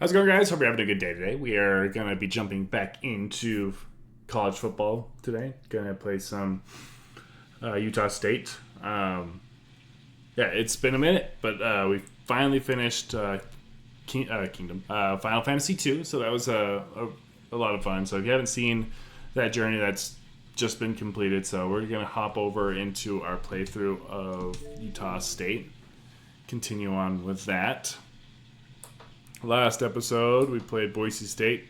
How's it going, guys? Hope you're having a good day today. We are going to be jumping back into college football today. Going to play some Utah State. Yeah, it's been a minute, but we finally finished Final Fantasy 2, so that was a lot of fun. So if you haven't seen that journey, that's just been completed. So we're going to hop over into our playthrough of Utah State. Continue on with that. Last episode, we played Boise State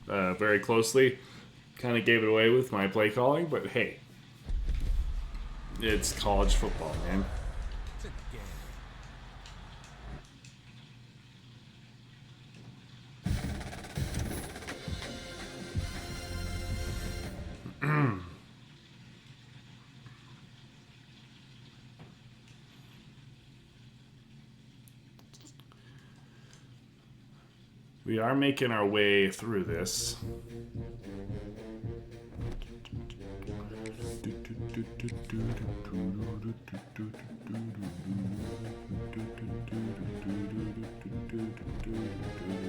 very closely. Kind of gave it away with my play calling, but hey, it's college football, man. We are making our way through this. We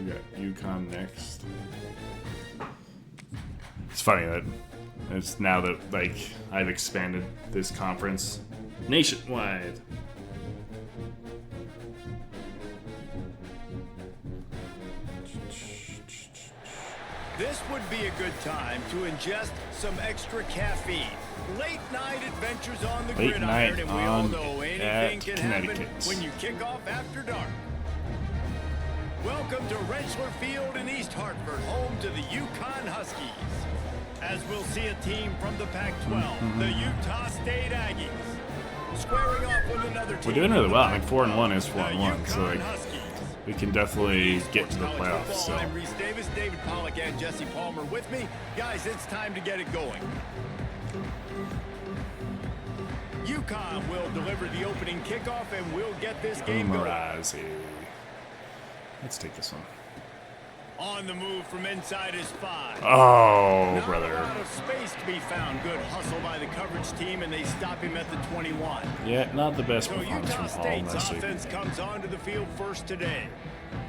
got UConn next. It's funny that it's now that I've expanded this conference nationwide. This would be a good time to ingest some extra caffeine. Late night adventures on the gridiron, and we all know anything can happen when you kick off after dark. Welcome to Rentschler Field in East Hartford, home to the UConn Huskies. As we'll see a team from the Pac-12, the Utah State Aggies, squaring off with another team. We're doing really well. I mean, 4-1 is 4-1, so we can definitely get to the playoffs. So. I'm Reese Davis, David Pollack, and Jesse Palmer with me. Guys, it's time to get it going. UConn will deliver the opening kickoff, and we'll get this game going. Let's take this one. On the move from inside is 5. Oh, Not brother. a lot of space to be found. Good hustle by the coverage team, and they stop him at the 21. Yeah, not the best So performance Utah from Hall State's last week. offense comes onto the field first today.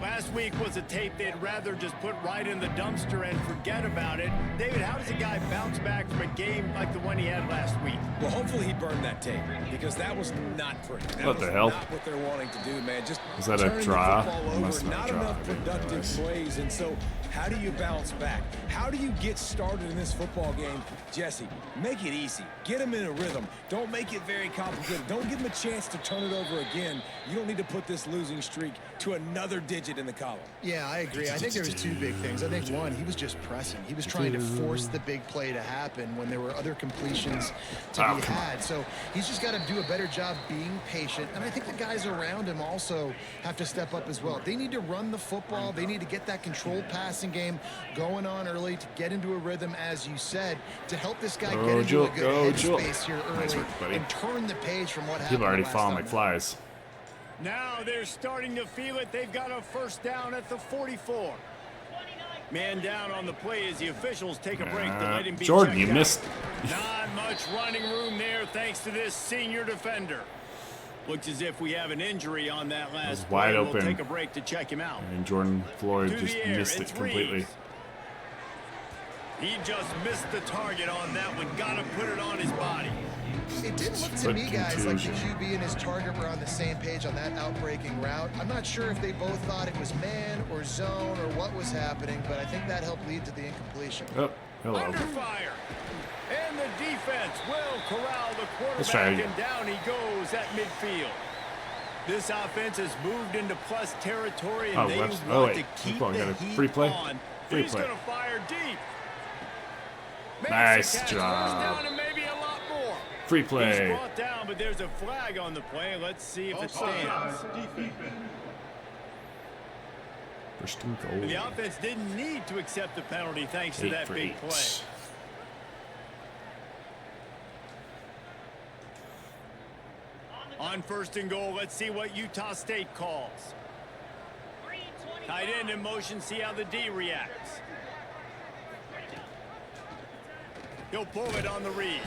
Last week was a tape they'd rather just put right in the dumpster and forget about it. David, how does a guy bounce back from a game like the one he had last week? Well, hopefully he burned that tape, because that was not pretty. What the hell? Not what they're wanting to do, man. Just is that a turning draw? the football It over, must not not draw. enough productive plays. And so, how do you bounce back? How do you get started in this football game? Jesse, make it easy. Get him in a rhythm. Don't make it very complicated. Don't give him a chance to turn it over again. You don't need to put this losing streak to another digit in the column. Yeah, I agree. I think there was two big things. I think one, he was just pressing. He was trying to force the big play to happen when there were other completions to be had. So he's just got to do a better job being patient. And I think the guys around him also have to step up as well. They need to run the football. They need to get that controlled passing game going on early to get into a rhythm, as you said, to help this guy get into a good headspace here early and turn the page from what happened. People already falling like flies. Now they're starting to feel it. They've got a first down at the 44. Man down on the play as the officials take a break to let him be Jordan, you checked missed. Not much running room there thanks to this senior defender. Looks as if we have an injury on that last play. Wide open. We'll take a break to check him out. And Jordan Floyd To just the air, missed it it's completely. Reeves. He just missed the target on that one. Got to put it on his body. It didn't look to me, guys, like the QB and his target were on the same page on that outbreaking route. I'm not sure if they both thought it was man or zone or what was happening, but I think that helped lead to the incompletion. Oh, hello. Under fire. And the defense will corral the Let's try it quarterback, again. and down he goes at midfield. This offense has moved into plus territory, and they want to keep the heat free play. on. Free He's play. going to fire deep. Nice Makes the catch, job. goes down, and maybe a lot more. Free He's play. brought down, but there's a flag on the play. Let's see if it stands. First and goal. The offense didn't need to accept the penalty thanks to 8 that for big 8. play. On first and goal, let's see what Utah State calls. Tight end in motion, see how the D reacts. He'll pull it on the read.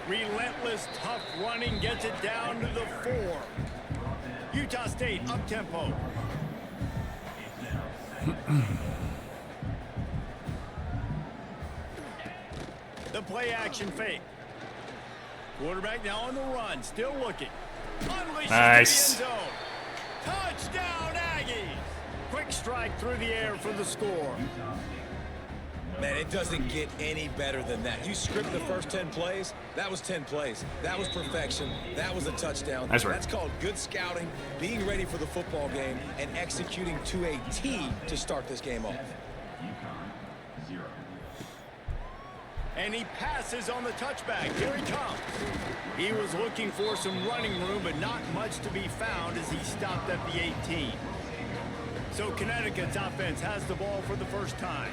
Relentless, tough running, gets it down to the 4. Utah State up tempo. The play action fake. Quarterback now on the run, still looking. Unleashes nice. the end zone. Touchdown Aggies. Quick strike through the air for the score. Man, it doesn't get any better than that. You script the first 10 plays, that was 10 plays. That was perfection. That was a touchdown. That's right. That's called good scouting, being ready for the football game, and executing to a T to start this game off. And he passes on the touchback. Here he comes. He was looking for some running room, but not much to be found as he stopped at the 18. So Connecticut's offense has the ball for the first time.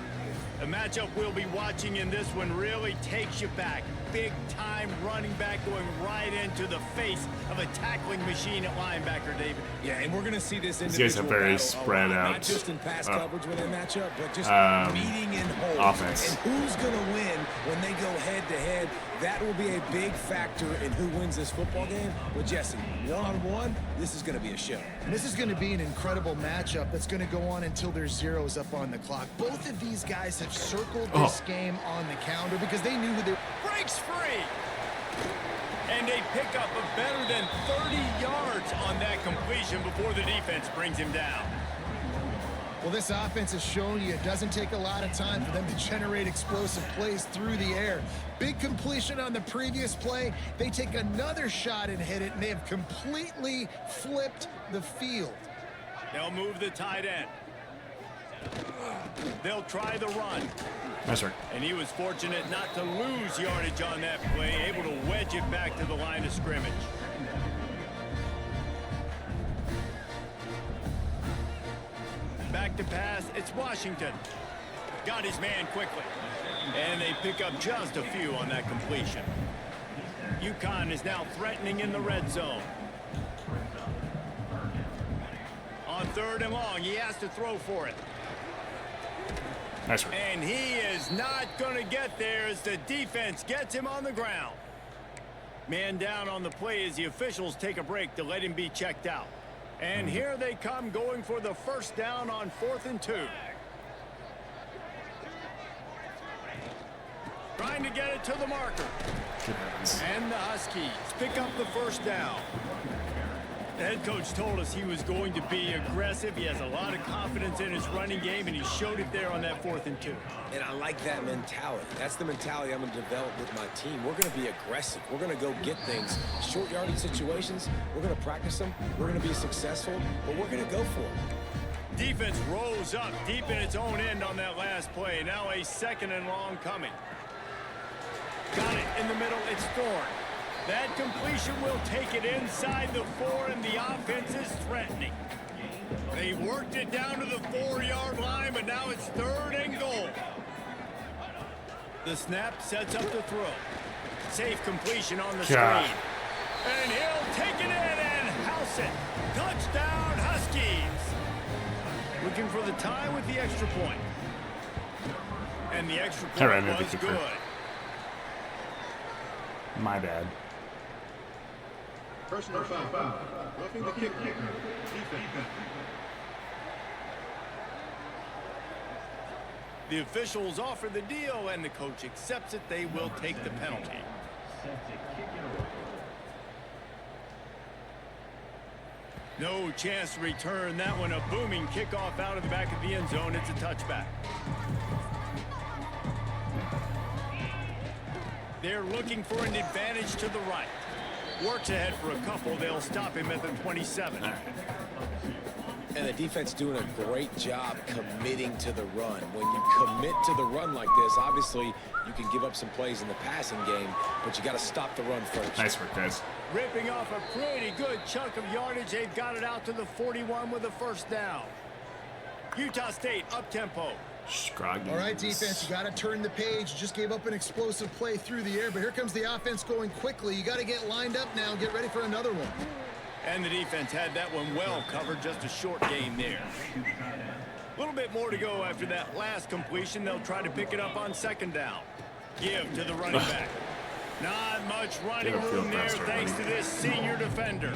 The matchup we'll be watching in this one really takes you back. Big-time running back going right into the face of a tackling machine at linebacker, David. Yeah, and we're going to see this These guys are very spread out. Not just in pass coverage when they match up, but just meeting in holes. Offense. And who's going to win when they go head-to-head? That will be a big factor in who wins this football game. But, Jesse, one-on-one, this is going to be a show. And this is going to be an incredible matchup that's going to go on until there's zeros up on the clock. Both of these guys have circled this game on the calendar because they knew who they breaks free. And they pick up a better than 30 yards on that completion before the defense brings him down. Well, this offense has shown you it doesn't take a lot of time for them to generate explosive plays through the air. Big completion on the previous play. They take another shot and hit it, and they have completely flipped the field. They'll move the tight end. They'll try the run. That's right. And he was fortunate not to lose yardage on that play, able to wedge it back to the line of scrimmage. Back to pass, it's Washington. Got his man quickly. And they pick up just a few on that completion. UConn is now threatening in the red zone. On 3rd and long, he has to throw for it. Nice one. And he is not going to get there as the defense gets him on the ground. Man down on the play as the officials take a break to let him be checked out. And here they come going for the first down on 4th and 2. Trying to get it to the marker. And the Huskies pick up the first down. The head coach told us he was going to be aggressive. He has a lot of confidence in his running game, and he showed it there on that 4th and 2. And I like that mentality. That's the mentality I'm going to develop with my team. We're going to be aggressive. We're going to go get things. Short yardage situations, we're going to practice them. We're going to be successful, but we're going to go for it. Defense rose up deep in its own end on that last play. Now a 2nd and long coming. Got it in the middle. It's Thorne. That completion will take it inside the 4, and the offense is threatening. They worked it down to the 4-yard line, but now it's 3rd and goal. The snap sets up the throw. Safe completion on the screen. And he'll take it in and house it. Touchdown, Huskies. Looking for the tie with the extra point. And the extra point was good. My bad. Personal foul. Roughing the kicker. Defense. The officials offer the deal, and the coach accepts it. They will take the penalty. No chance to return that one. A booming kickoff out of the back of the end zone. It's a touchback. They're looking for an advantage to the right. Works ahead for a couple. They'll stop him at the 27. And the defense doing a great job committing to the run. When you commit to the run like this, obviously you can give up some plays in the passing game, but you got to stop the run first. Nice work, guys. Ripping off a pretty good chunk of yardage. They've got it out to the 41 with a first down. Utah State up-tempo. All right, defense, you got to turn the page. You just gave up an explosive play through the air, but here comes the offense going quickly. You got to get lined up now and get ready for another one. And the defense had that one well covered. Just a short game there. A little bit more to go after that last completion. They'll try to pick it up on 2nd down. Give to the running back. Not much running room there thanks to this senior defender.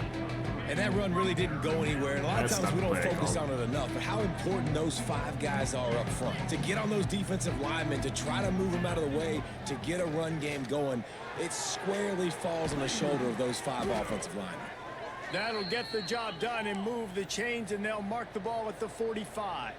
And that run really didn't go anywhere. And a lot of times we don't focus on it enough. But how important those 5 guys are up front. To get on those defensive linemen, to try to move them out of the way, to get a run game going, it squarely falls on the shoulder of those 5 offensive linemen. That'll get the job done and move the chains, and they'll mark the ball at the 45.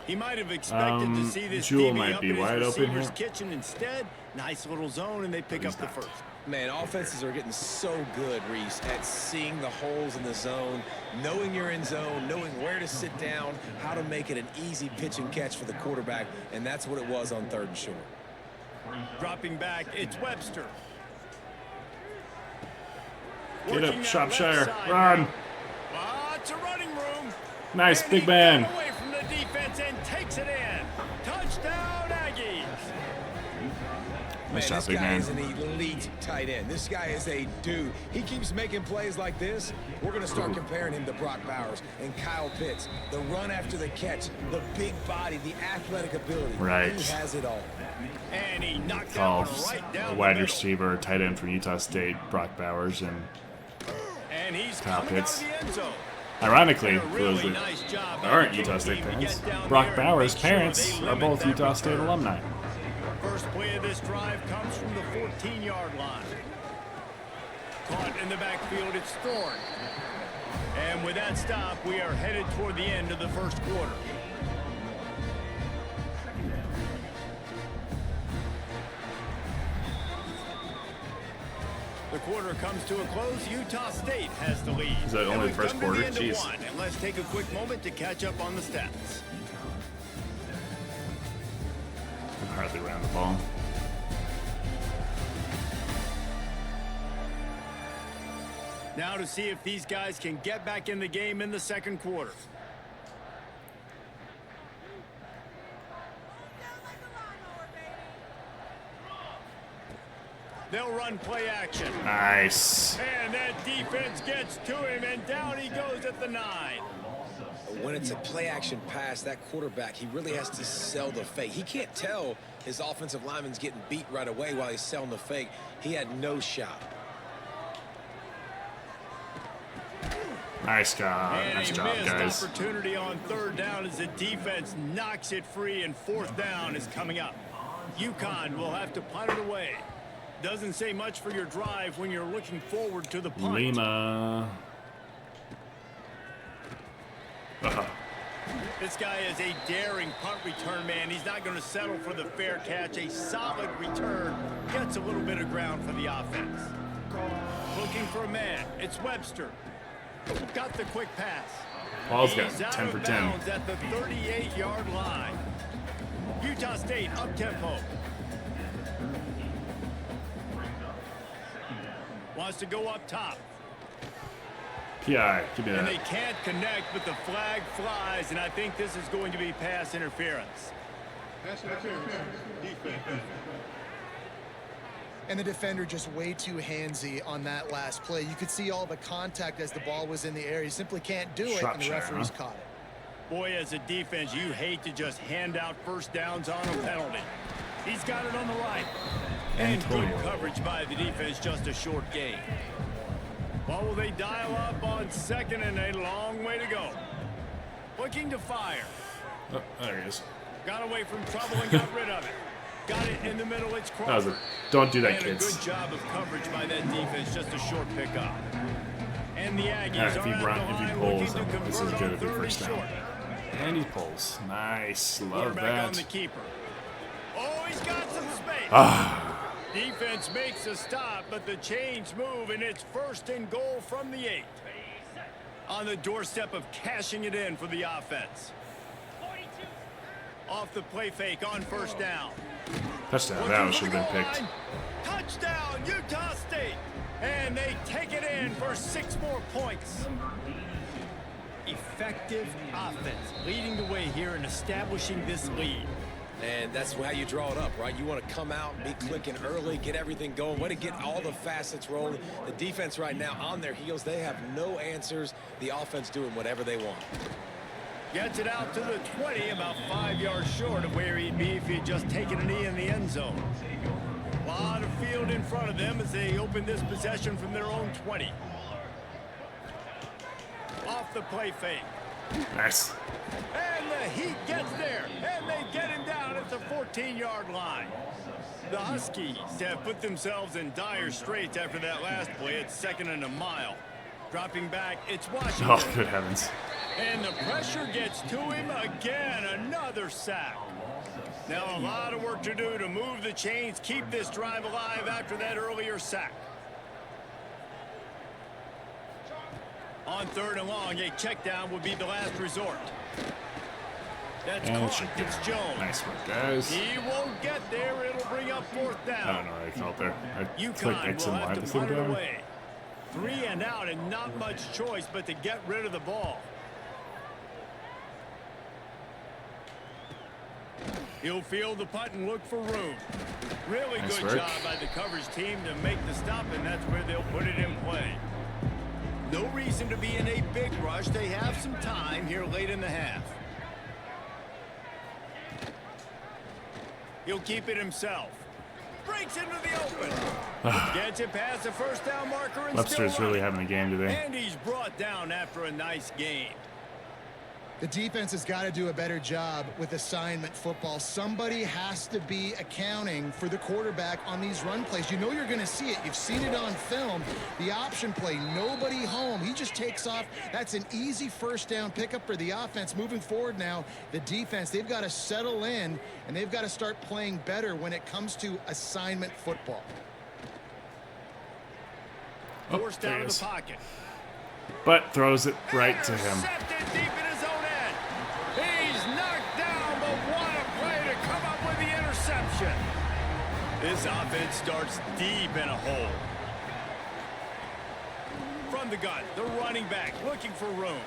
He might have expected to see this Jewel DB might up be in his wide open receiver's here. kitchen instead. Nice little zone, and they pick up the first. Man, offenses are getting so good, Reese, at seeing the holes in the zone, knowing you're in zone, knowing where to sit down, how to make it an easy pitch and catch for the quarterback, and that's what it was on 3rd and short. Dropping back, it's Webster. Get up, Shropshire. Run. Lots of running room. Nice, And big he man. got away from the defense and takes it in. Touchdown, Aggies. Nice Man, job, this big guy man. is an elite tight end. This guy is a dude. He keeps making plays like this. We're going to start comparing him to Brock Bowers and Kyle Pitts. The run after the catch, the big body, the athletic ability. Right. He has it all. And he knocked Call that one right down a the wide middle. receiver, tight end from Utah State, Brock Bowers, and And he's Kyle coming Pitts. out of the end zone. ironically, A for really those that nice job by aren't the Utah kick State team to fans, get down Brock there and Bowers' make sure parents they are limit both that Utah State return. alumni. First play of this drive comes from the 14-yard line. Caught in the backfield, it's Thorne. And with that stop, we are headed toward the end of the first quarter. The quarter comes to a close. Utah State has the lead. Is that And only we've the first come to quarter? the end of Jeez. one, and let's take a quick moment to catch up on the stats. Hardly ran the ball. Now to see if these guys can get back in the game in the second quarter. They'll run play action. Nice. And that defense gets to him, and down he goes at the 9. When it's a play-action pass, that quarterback, he really has to sell the fake. He can't tell his offensive lineman's getting beat right away while he's selling the fake. He had no shot. Nice job. And Nice a job, missed guys. opportunity on 3rd down as the defense knocks it free, and 4th down is coming up. UConn will have to punt it away. Doesn't say much for your drive when you're looking forward to the punt. Lima. This guy is a daring punt return man. He's not going to settle for the fair catch. A solid return gets a little bit of ground for the offense. Looking for a man. It's Webster. Got the quick pass. Paul's got He's out 10 of for 10. bounds at the 38-yard line. Utah State up tempo. Wants to go up top. PI, give me And that. they can't connect, but the flag flies, and I think this is going to be pass interference. Pass interference. Defense. And the defender just way too handsy on that last play. You could see all the contact as the ball was in the air. He simply can't do it, and the Shropshire, referee's huh? caught it. Boy, as a defense, you hate to just hand out first downs on a penalty. He's got it on the right. And good Antonio. coverage by the defense, just a short gain. What will they dial up on 2nd and a long way to go? Looking to fire. Oh, there he is. Got away from trouble and got rid of it. Got it in the middle, it's That was Crawford. a, don't do that, And a kids. good job of coverage by that defense, just a short pickup. And the Aggies Yeah, if he are at run- the if he line pulls, looking to then this is convert good on if he 3rd and first down. short. And he pulls. Nice. Love Quarterback on the that. keeper. Oh, he's got some space. Ah, Defense makes a stop, but the chains move, and it's 1st and goal from the 8. On the doorstep of cashing it in for the offense. Off the play fake on 1st down. touchdown. That one should have been picked. Touchdown, Utah State. And they take it in for 6 more points. Effective offense leading the way here and establishing this lead. And that's how you draw it up, right? You want to come out, be clicking early, get everything going, want to get all the facets rolling. The defense right now on their heels, they have no answers. The offense doing whatever they want. Gets it out to the 20, about 5 yards short of where he'd be if he'd just taken a knee in the end zone. A lot of field in front of them as they open this possession from their own 20. off the play fake. Nice. And the Heat gets there, and they get him down at the 14-yard line. The Huskies have put themselves in dire straits after that last play. It's 2nd and a mile. Dropping back, it's Washington. Oh, good heavens. And the pressure gets to him again. Another sack. Now a lot of work to do to move the chains, keep this drive alive after that earlier sack. On 3rd and long, a check down would be the last resort. That's caught. It's Jones. Nice work, guys. He won't get there. It'll bring up 4th down. I don't know what I felt there. I clicked UConn X will and Y have at the to same punt it time. away. 3 and out, and not much choice but to get rid of the ball. He'll field the punt and look for room. Really Nice good work. job by the coverage team to make the stop, and that's where they'll put it in play. No reason to be in a big rush. They have some time here late in the half. He'll keep it himself. Breaks into the open. Gets it past the 1st down marker and Webster's still really running. having a game today. And he's brought down after a nice game. The defense has got to do a better job with assignment football. Somebody has to be accounting for the quarterback on these run plays. You know you're going to see it. You've seen it on film. The option play, nobody home. He just takes off. That's an easy 1st down pickup for the offense. Moving forward now, the defense, they've got to settle in, and they've got to start playing better when it comes to assignment football. Forced there out he of is. the pocket. But throws it right to him. Intercepted deep in his own end. He's knocked down, but what a play to come up with the interception. This offense starts deep in a hole. From the gun, the running back looking for room.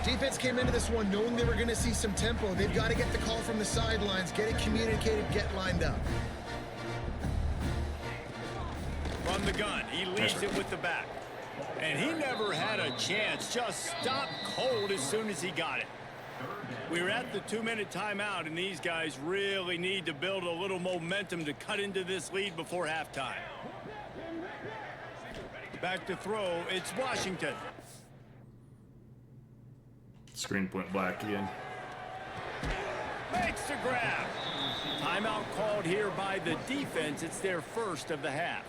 Defense came into this one knowing they were going to see some tempo. They've got to get the call from the sidelines, get it communicated, get lined up. From the gun, he leaves it with the back. And he never had a chance, just stopped cold as soon as he got it. We're at the 2-minute timeout, and these guys really need to build a little momentum to cut into this lead before halftime. Back to throw, it's Washington. Screen went black again. Makes the grab. Timeout called here by the defense. It's their 1st of the half.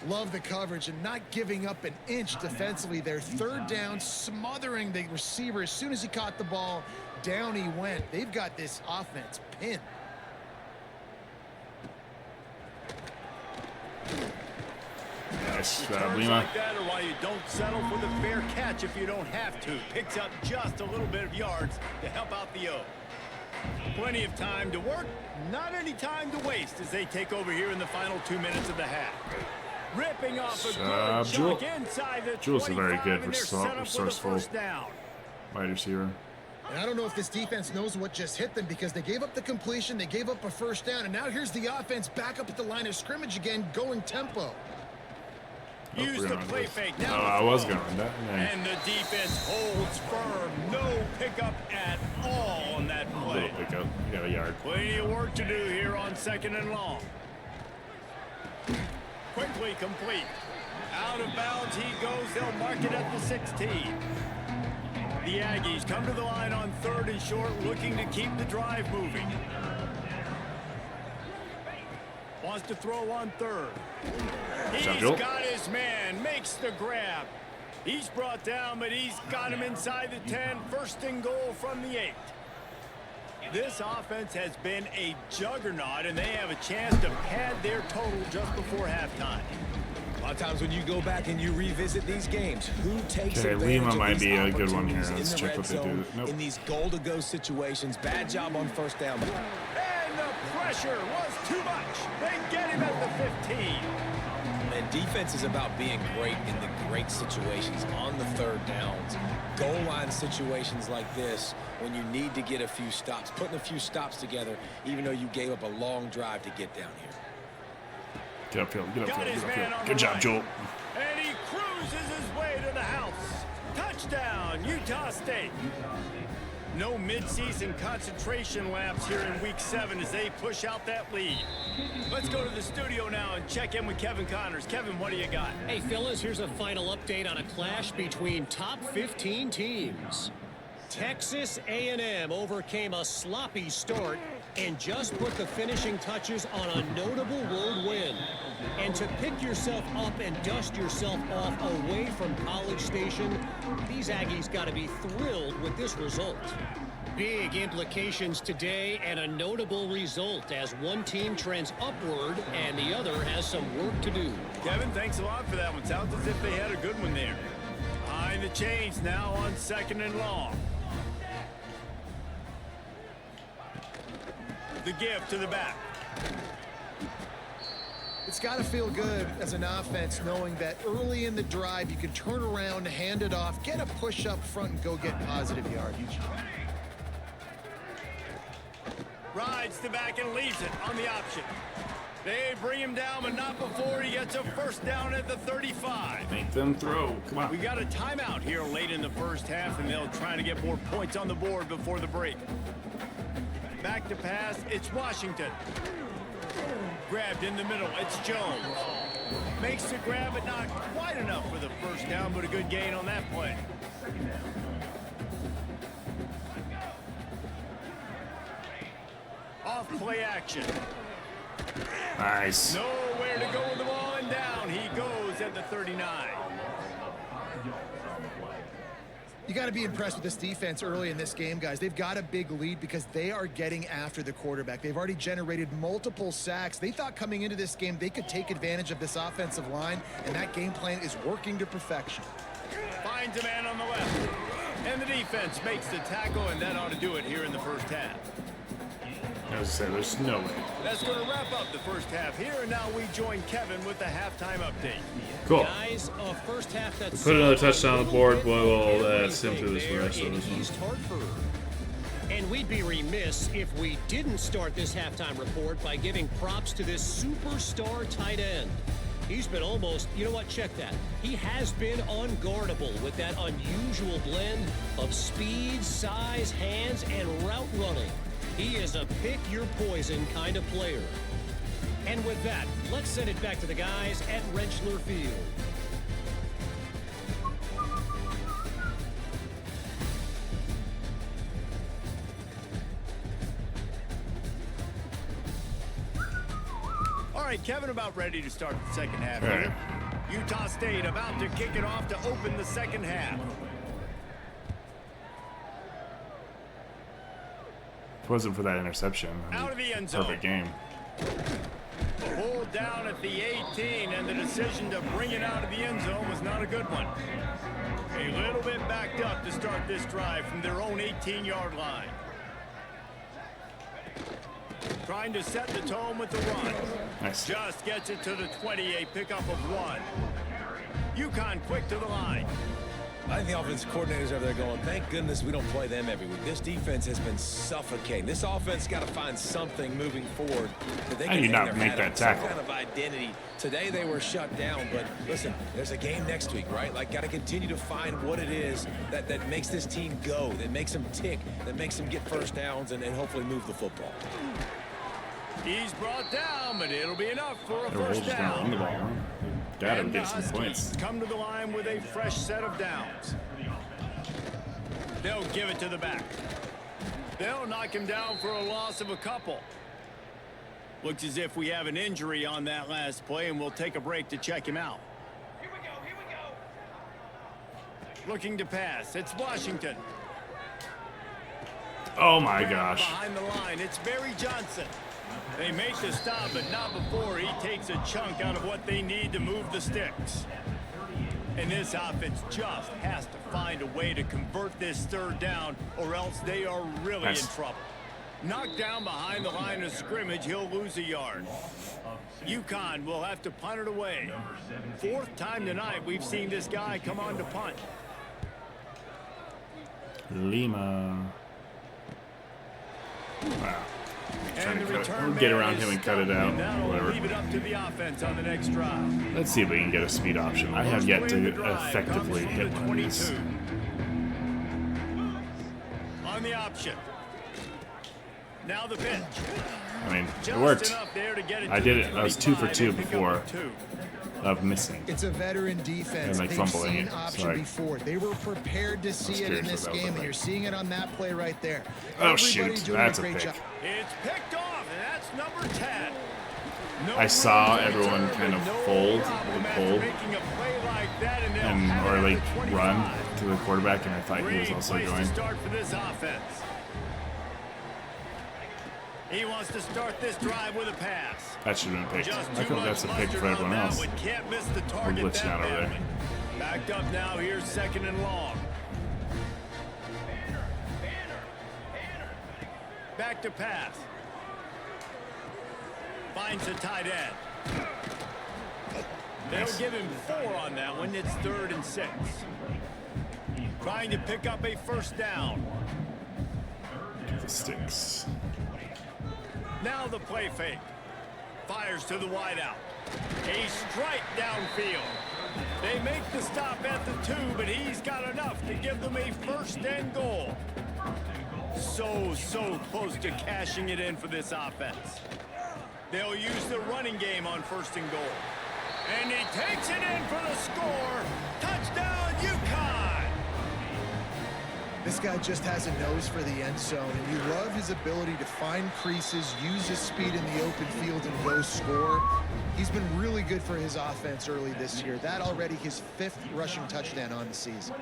Love the coverage and not giving up an inch defensively. Their 3rd down, smothering the receiver. As soon as he caught the ball, down he went. They've got this offense pinned. Nice Turns Lima. like that are why you don't settle for the fair catch if you don't have to. Picks up just a little bit of yards to help out the O. Plenty of time to work, not any time to waste as they take over here in the final 2 minutes of the half. Ripping off a good chunk inside the Jules is very 25, good and they're set up with a resourceful 1st down. wide receiver. And I don't know if this defense knows what just hit them because they gave up the completion, they gave up a 1st down, and now here's the offense back up at the line of scrimmage again, going tempo. Use the play fake. Oh, Now I was going to run that. and the defense holds firm. No pickup at all on that play. Little pickup. You got a yard. Plenty of work to do here on 2nd and long. Quickly complete. Out of bounds he goes. They'll mark it at the 16. The Aggies come to the line on 3rd and short, looking to keep the drive moving. Wants to throw on 3rd. He's got his man, makes the grab. He's brought down, but he's got him inside the 10. 1st and goal from the 8. This offense has been a juggernaut, and they have a chance to pad their total just before halftime. A lot of times when you go back and you revisit these games, who takes Okay, advantage Lima of might these be a good one here. opportunities in Let's the check red what they do. zone, Nope. in these goal-to-go situations? Bad job on 1st down. And the pressure was too much. They get him at the 15. And defense is about being great in the great situations on the 3rd downs. Goal line situations like this, when you need to get a few stops, putting a few stops together, even though you gave up a long drive to get down here. Get upfield. Get Got his upfield. Get man on upfield. the Good job, right. Joel. And he cruises his way to the house. Touchdown, Utah State. No mid-season concentration laps here in Week 7 as they push out that lead. Let's go to the studio now and check in with Kevin Connors. Kevin, what do you got? Hey, fellas, here's a final update on a clash between top 15 teams. Texas A&M overcame a sloppy start and just put the finishing touches on a notable road win. And to pick yourself up and dust yourself off away from College Station, these Aggies got to be thrilled with this result. Big implications today and a notable result as one team trends upward and the other has some work to do. Kevin, thanks a lot for that one. Sounds as if they had a good one there. Behind the chains now on 2nd and long. The give to the back. It's got to feel good as an offense knowing that early in the drive you can turn around, hand it off, get a push up front, and go get positive yardage. Rides the back and leaves it on the option. They bring him down, but not before he gets a first down at the 35. Make them throw. Come on. We got a timeout here late in the first half, and they'll try to get more points on the board before the break. Back to pass, it's Washington. Grabbed in the middle, it's Jones. Makes the grab, but not quite enough for the first down, but a good gain on that play. Off play action. Nice. Nowhere to go with the ball, and down he goes at the 39. You got to be impressed with this defense early in this game, guys. They've got a big lead because they are getting after the quarterback. They've already generated multiple sacks. They thought coming into this game they could take advantage of this offensive line, and that game plan is working to perfection. Finds a man on the left, and the defense makes the tackle, and that ought to do it here in the first half. As I said, there's no way. That's going to wrap up the first half here, and now we join Kevin with the halftime update. Cool. Guys, a first half that's Put another touchdown on the board. We'll sim through this rest of this one. And we'd be remiss if we didn't start this halftime report by giving props to this superstar tight end. He's been almost, you know what, check that. He has been unguardable with that unusual blend of speed, size, hands, and route running. He is a pick-your-poison kind of player. And with that, let's send it back to the guys at Rentschler Field. All right, Kevin, about ready to start the second half All here. Utah State about to kick it off to open the second half. If it wasn't for that interception, Out of the end zone. perfect game. Hold down at the 18, and the decision to bring it out of the end zone was not a good one. A little bit backed up to start this drive from their own 18-yard line. Trying to set the tone with the run. Nice. Just gets it to the 20, a pickup of 1. UConn quick to the line. I think the offensive coordinators over there going, thank goodness we don't play them every week. This defense has been suffocating. This offense got to find something moving forward that they How can do you hang not their make hat that on, tackle? some kind of identity. Today they were shut down, but listen, there's a game next week, right? Like, got to continue to find what it is that makes this team go, that makes them tick, that makes them get first downs and hopefully move the football. He's brought down, but it'll be enough for a They're first just gonna run the down. ball. Got him And the get some Huskies points. come to the line with a fresh set of downs. They'll give it to the back. They'll knock him down for a loss of a couple. Looks as if we have an injury on that last play, and we'll take a break to check him out. Here we go. Looking to pass. It's Washington. Oh my gosh. Behind the line, it's Barry Johnson. They make the stop, but not before he takes a chunk out of what they need to move the sticks. And this offense just has to find a way to convert this third down, or else they are really in trouble. Knocked down behind the line of scrimmage, he'll lose a yard. UConn will have to punt it away. Fourth time tonight we've seen this guy come on to punt. Lima. Wow. And the return We'll get man around is him and cut it out. stopped, and that'll Whatever. leave it up to the offense on the next drive. Let's see if we can get a speed option. I have yet to effectively hit one of these. On the option. option. Now the pitch. I mean, it worked. I did it. I was 2 for 2 before of missing. It's a veteran defense. And like They've fumbling seen it. option Sorry. before. They were prepared to see it in this game, and you're seeing it on that play right there. Oh shoot, that's a pick. It's picked off, and that's number 10. I saw everyone kind of fold and pull and or like run to the quarterback, and I thought he was also going. He wants to start this drive with a pass. That should have been picked. I think that's a pick for everyone else. We're glitching out over there. Backed up now. Here's 2nd and long. Back to pass. Finds a tight end. They'll give him 4 on that one. It's 3rd and 6. Trying to pick up a first down. The sticks. Now the play fake. Fires to the wideout. A strike downfield. They make the stop at the 2, but he's got enough to give them a 1st and goal. So close to cashing it in for this offense. They'll use the running game on 1st and goal. And he takes it in for the score. Touchdown, UConn! This guy just has a nose for the end zone, and you love his ability to find creases, use his speed in the open field, and go score. He's been really good for his offense early this year. That already his 5th rushing touchdown on the season.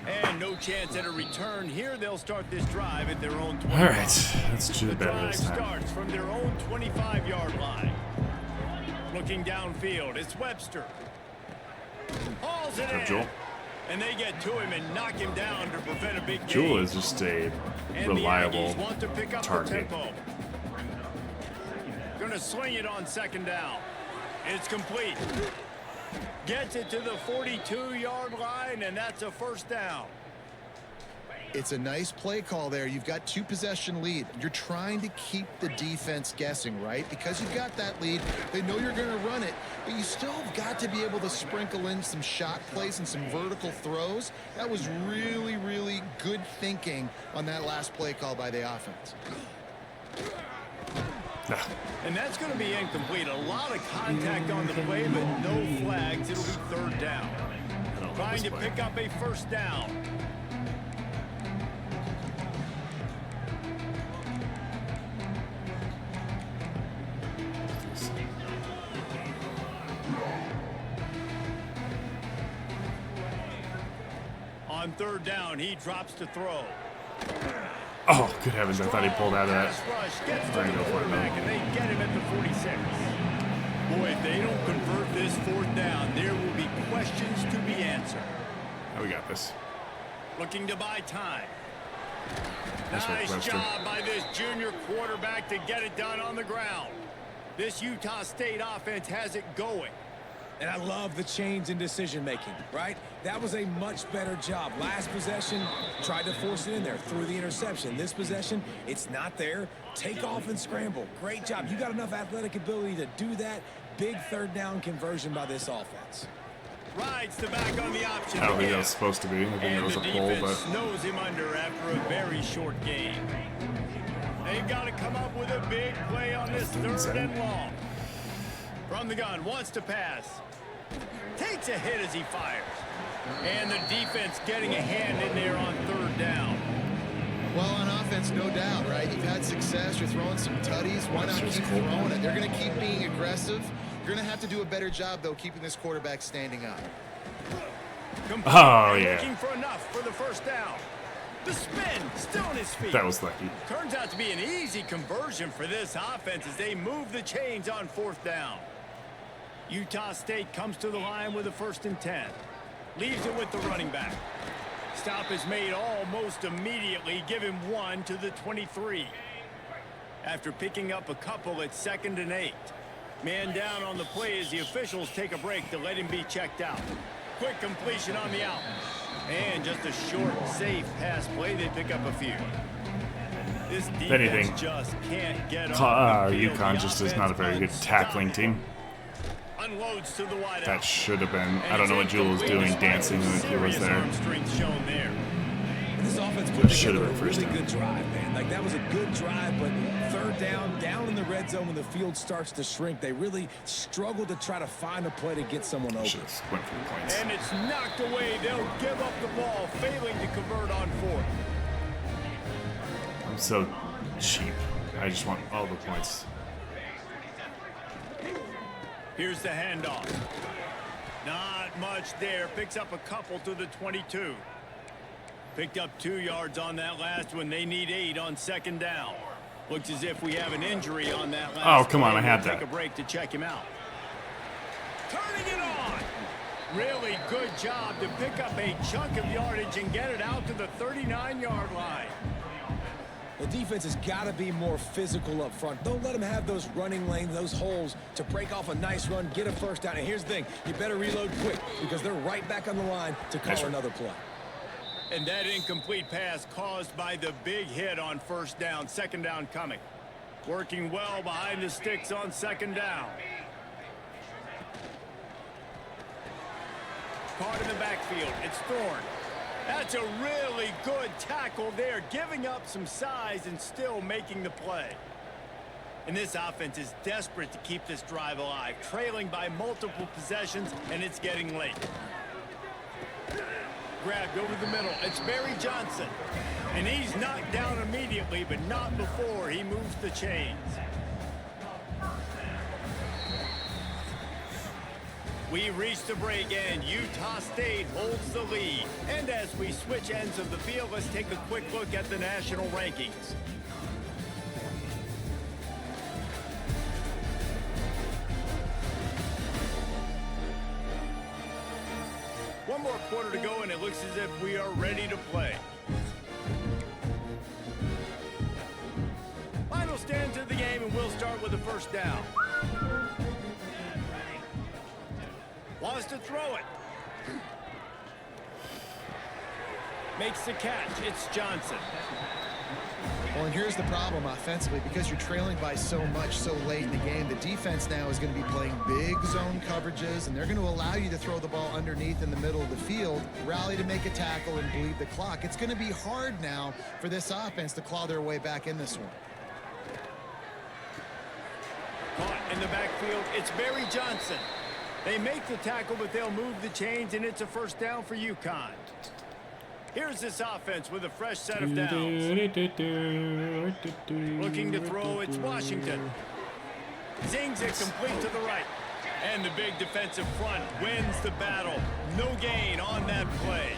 And no chance at a return here. They'll start this drive at their own 25. All right, let's do better this time. The drive starts from their own 25-yard line. Looking downfield, it's Webster. Hauls it in. Joel. And they get to him and knock him down to prevent a big gain. Jewel is just a reliable target. Going to swing it on 2nd down. It's complete. Gets it to the 42-yard line, and that's a 1st down. It's a nice play call there. You've got 2-possession lead. You're trying to keep the defense guessing, right? Because you've got that lead, they know you're going to run it, but you still have got to be able to sprinkle in some shot plays and some vertical throws. That was really, really good thinking on that last play call by the offense. And that's going to be incomplete. A lot of contact on the play, but no flags. It'll be 3rd down. Trying to pick up a 1st down. On 3rd down, he drops to throw. Oh, good heavens, I thought he pulled out of that. Trying to go for it, and they get him at the 46. Boy, if they don't convert this 4th down, there will be questions to be answered. Oh, we got this. Looking to buy time. Nice job by this junior quarterback to get it done on the ground. This Utah State offense has it going. And I love the change in decision-making, right? That was a much better job. Last possession, tried to force it in there, threw the interception. This possession, it's not there. Take off and scramble. Great job. You got enough athletic ability to do that. Big 3rd down conversion by this offense. Rides the back on the option. I don't think that was supposed to be. I think it was a pull, but snows him under after a very short game. They've got to come up with a big play on this 3rd and long. From the gun, wants to pass. Takes a hit as he fires. And the defense getting a hand in there on 3rd down. Well, on offense, no doubt, right? You've had success. You're throwing some tutties. Why not keep throwing it? They're going to keep being aggressive. You're going to have to do a better job, though, keeping this quarterback standing up. Oh, yeah. Looking for enough for the 1st down. The spin, still on his feet. That was lucky. Turns out to be an easy conversion for this offense as they move the chains on 4th down. Utah State comes to the line with a 1st and 10. Leaves it with the running back. Stop is made almost immediately. Give him 1 to the 23. After picking up a couple at 2nd and 8. Man down on the play as the officials take a break to let him be checked out. Quick completion on the out. And just a short, safe pass play. They pick up a few. This defense just can't get off the field. UConn just is not a very good tackling team. Unloads to the wide That out. should have been. I don't know what Jewel was doing, dancing when he was there. This offense put Should together have a been first really down. good drive, man. Like, that was a good drive, but third down in the red zone when the field starts to shrink, they really struggled to try to find a play to get someone open. Should have went for the points. And it's knocked away. They'll give up the ball, failing to convert on fourth. I'm so cheap. I just want all the points. Here's the handoff. Not much there. Picks up a couple to the 22. Picked up 2 yards on that last one. They need 8 on second down. Looks as if we have an injury on that last. Oh, come on, play. I had We'll that. Take a break to check him out. Turning it on. Really good job to pick up a chunk of yardage and get it out to the 39-yard line. The defense has got to be more physical up front. Don't let them have those running lanes, those holes to break off a nice run, get a first down. And here's the thing, you better reload quick because they're right back on the line to call another play. And that incomplete pass caused by the big hit on first down. Second down coming. Working well behind the sticks on second down. Caught in the backfield. It's Thorne. That's a really good tackle there, giving up some size and still making the play. And this offense is desperate to keep this drive alive, trailing by multiple possessions, and it's getting late. Grabbed over the middle. It's Barry Johnson. And he's knocked down immediately, but not before he moves the chains. We reach the break, and Utah State holds the lead. And as we switch ends of the field, let's take a quick look at the national rankings. One more quarter to go, and it looks as if we are ready to play. Final stands of the game, and we'll start with the first down. Wants to throw it. Makes the catch. It's Johnson. Well, and here's the problem offensively. Because you're trailing by so much so late in the game, the defense now is going to be playing big zone coverages, and they're going to allow you to throw the ball underneath in the middle of the field, rally to make a tackle, and bleed the clock. It's going to be hard now for this offense to claw their way back in this one. Caught in the backfield. It's Barry Johnson. They make the tackle, but they'll move the chains, and it's a first down for UConn. Here's this offense with a fresh set of downs. Looking to throw, it's Washington. Zings it complete to the right. And the big defensive front wins the battle. No gain on that play.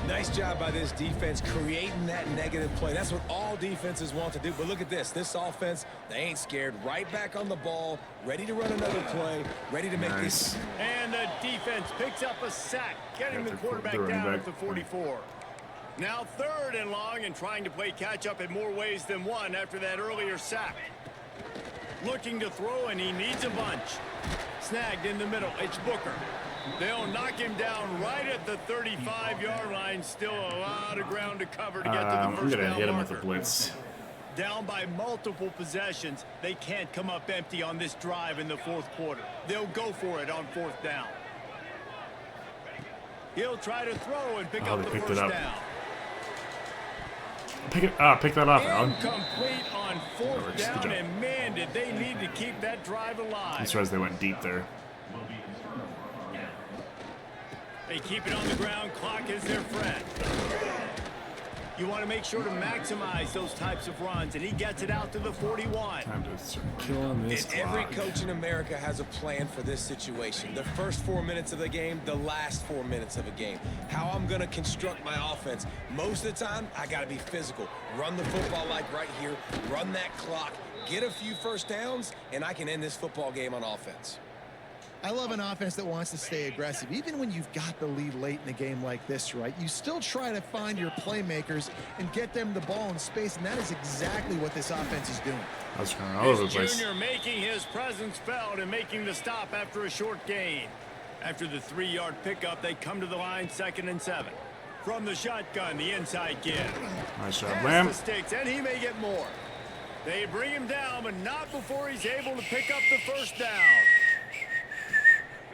Nice job by this defense creating that negative play. That's what all defenses want to do. But look at this. This offense, they ain't scared. Right back on the ball, ready to run another play, ready to make this. And the defense picks up a sack, getting the quarterback down at the 44. Now third and long and trying to play catch-up in more ways than one after that earlier sack. Looking to throw, and he needs a bunch. Snagged in the middle. It's Booker. They'll knock him down right at the 35-yard line. Still a lot of ground to cover to get to the first down I'm gonna hit him marker. with a blitz. Down by multiple possessions. They can't come up empty on this drive in the fourth quarter. They'll go for it on fourth down. He'll try to throw and pick up the first down. Pick that off, Alan. Incomplete on fourth down, and man, did they need to keep that drive alive. I'm surprised they went deep there. They keep it on the ground. Clock is their friend. You want to make sure to maximize those types of runs, and he gets it out to the 41. Time to start killing this And every clock. coach in America has a plan for this situation. The first 4 minutes of the game, the last 4 minutes of a game. How I'm going to construct my offense. Most of the time, I got to be physical. Run the football like right here. Run that clock. Get a few first downs, and I can end this football game on offense. I love an offense that wants to stay aggressive. Even when you've got the lead late in the game like this, right, you still try to find your playmakers and get them the ball in space, and that is exactly what this offense is doing. I was trying all over the place. Junior making his presence felt and making the stop after a short gain. After the 3-yard pickup, they come to the line 2nd and 7. From the shotgun, the inside give. Nice job, Past Lamb. the sticks, and he may get more. They bring him down, but not before he's able to pick up the first down.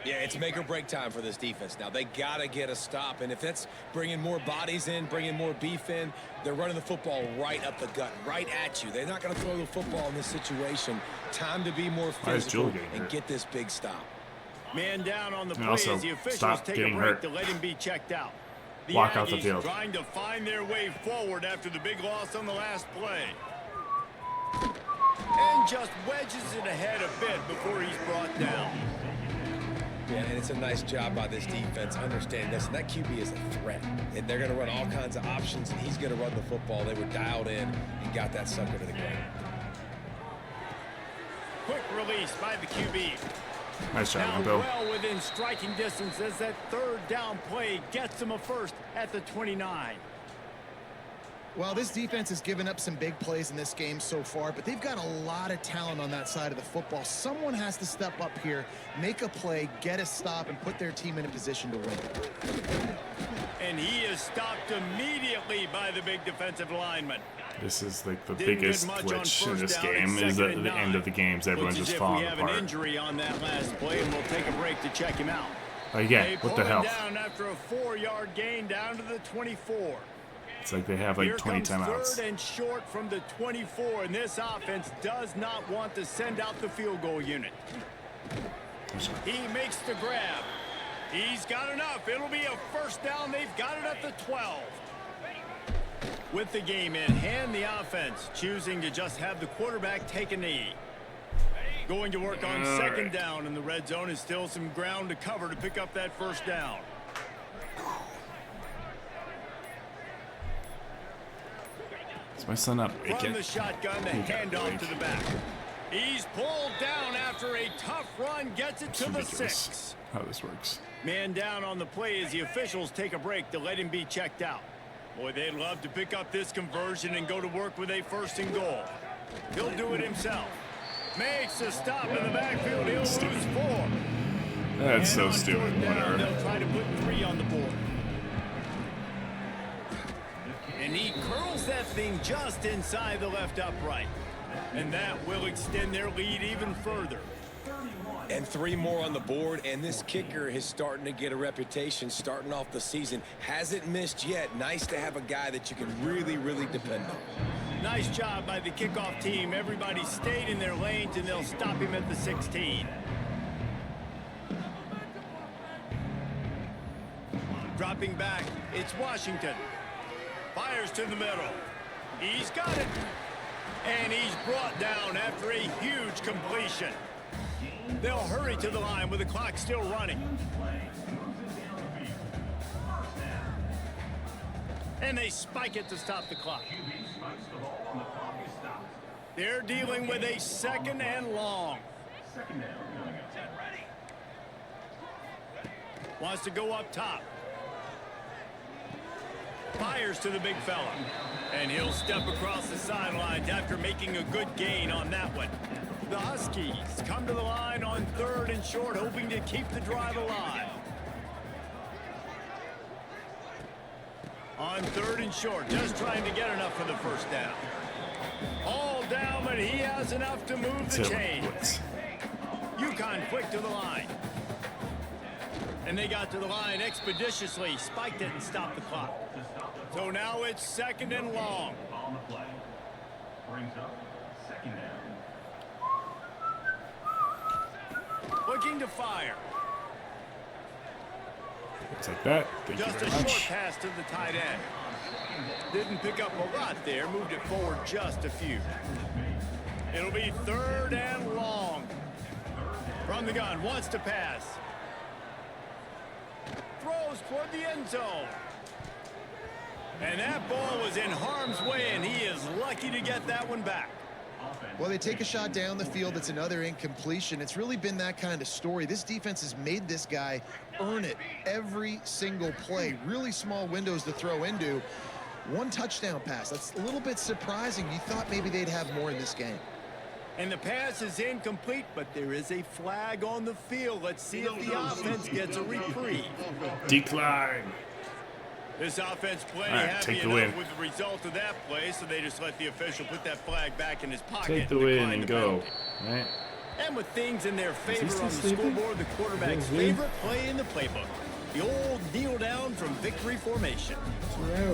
Yeah, it's make or break time for this defense. Now, they got to get a stop. And if that's bringing more bodies in, bringing more beef in, they're running the football right up the gut, right at you. They're not going to throw the football in this situation. Time to be more physical and get this big stop. Man down on the play also as the officials take a break to let him be checked out. The Walk out the field. Trying to find their way forward after the big loss on the last play. And just wedges it ahead a bit before he's brought down. Yeah, and it's a nice job by this defense. Understand this, and that QB is a threat. And they're going to run all kinds of options, and he's going to run the football. They were dialed in and got that sucker to the ground. Quick release by the QB. Nice job, now Bill. Well within striking distance as that third down play gets him a first at the 29. Well, this defense has given up some big plays in this game so far, but they've got a lot of talent on that side of the football. Someone has to step up here, make a play, get a stop, and put their team in a position to win. And he is stopped immediately by the big defensive lineman. This is like the biggest glitch in this game is at the end of the games. Everyone's just falling apart. We have an injury on that last play, and we'll take a break to check him out. Again, what the hell? Down after a 4-yard gain down to the 24. It's like they have like 20 timeouts. Third and short from the 24, and this offense does not want to send out the field goal unit. He makes the grab. He's got enough. It'll be a first down. They've got it at the 12. With the game in hand, the offense choosing to just have the quarterback take a knee. Going to work on second down, and the red zone is still some ground to cover to pick up that first down. Is my son up? From the shotgun, the handoff to the back. He's pulled down after a tough run, gets it to the 6. How this works. Man down on the play as the officials take a break to let him be checked out. Boy, they'd love to pick up this conversion and go to work with a 1st and goal. He'll do it himself. Makes a stop in the backfield. He'll lose 4. That's so stupid. Whatever. They'll try to put 3 on the board. And he curls that thing just inside the left upright. And that will extend their lead even further. And 3 more on the board, and this kicker is starting to get a reputation starting off the season. Hasn't missed yet. Nice to have a guy that you can really, really depend on. Nice job by the kickoff team. Everybody stayed in their lanes, and they'll stop him at the 16. Dropping back, it's Washington. Fires to the middle. He's got it. And he's brought down after a huge completion. They'll hurry to the line with the clock still running. And they spike it to stop the clock. They're dealing with a 2nd and long. Wants to go up top. Fires to the big fella. And he'll step across the sidelines after making a good gain on that one. The Huskies come to the line on 3rd and short, hoping to keep the drive alive. On 3rd and short, just trying to get enough for the first down. All down, but he has enough to move the chains. UConn quick to the line. And they got to the line expeditiously, spiked it and stopped the clock. So now it's 2nd and long. On the play. Brings up 2nd down. Looking to fire. Looks like that. Thank Just you a very much. short pass to the tight end. Didn't pick up a lot there. Moved it forward just a few. It'll be 3rd and long. From the gun, wants to pass. Throws toward the end zone. And that ball was in harm's way, and he is lucky to get that one back. Well, they take a shot down the field. It's another incompletion. It's really been that kind of story. This defense has made this guy earn it every single play. Really small windows to throw into. 1 touchdown pass. That's a little bit surprising. You thought maybe they'd have more in this game. And the pass is incomplete, but there is a flag on the field. Let's see if the offense gets a reprieve. Decline. This offense plenty All right, happy take the enough win. with the result of that play, so they just let the official put that flag back in his pocket. Take the and win decline and the go. penalty. Right? And with things in their favor on the scoreboard, the quarterback's favorite play in the playbook. The old kneel down from victory formation.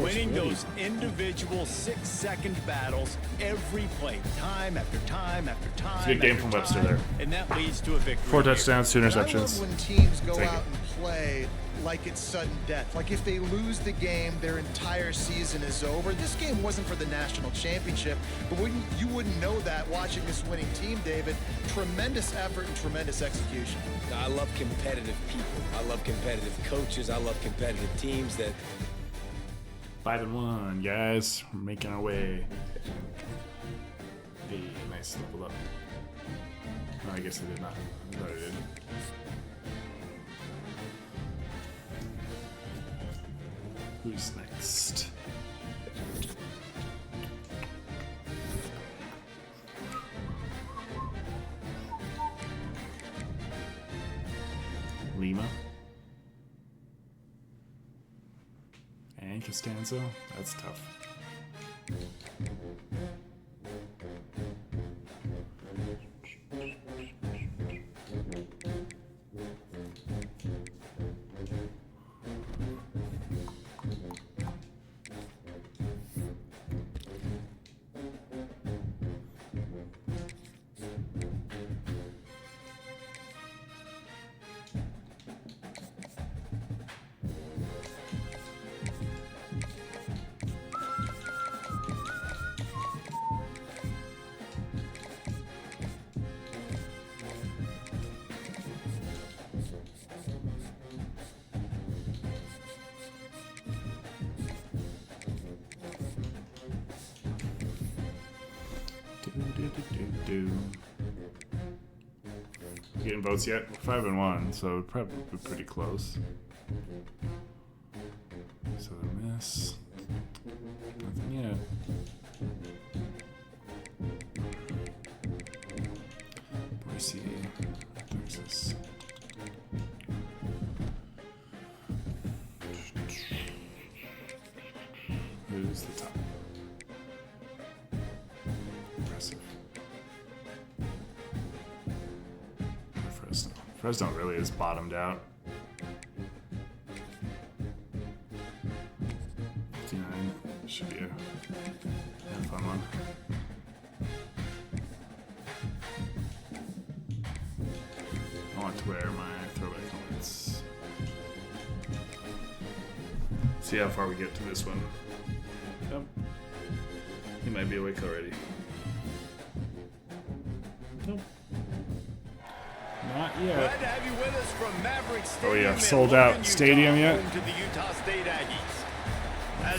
Winning those individual 6-second battles every play, time after time after time. It's a good game from Webster there. And that leads to a victory. 4 touchdowns, 2 interceptions. I love when teams go out and play like it's sudden death. Like if they lose the game, their entire season is over. This game wasn't for the national championship, but you wouldn't know that watching this winning team, David. Tremendous effort and tremendous execution. I love competitive people. I love competitive coaches. I love competitive teams that... 5-1, guys. We're making our way. Hey, nice level up. No, I guess I did not. I thought I did. Who's next? Lima and Costanzo. That's tough. Getting votes yet? 5-1, so it'd probably be pretty close. So the miss. Nothing yet. Boise, Texas. Who's the top? Impressive. Fresno really is bottomed out. 59 should be a fun one. I want to wear my throwback helmets. See how far we get to this one. Yep. He might be awake already. Nope. Not yet. Glad to have you with us from Maverick Stadium. Oh yeah, sold out stadium yet? To the Utah State Aggies.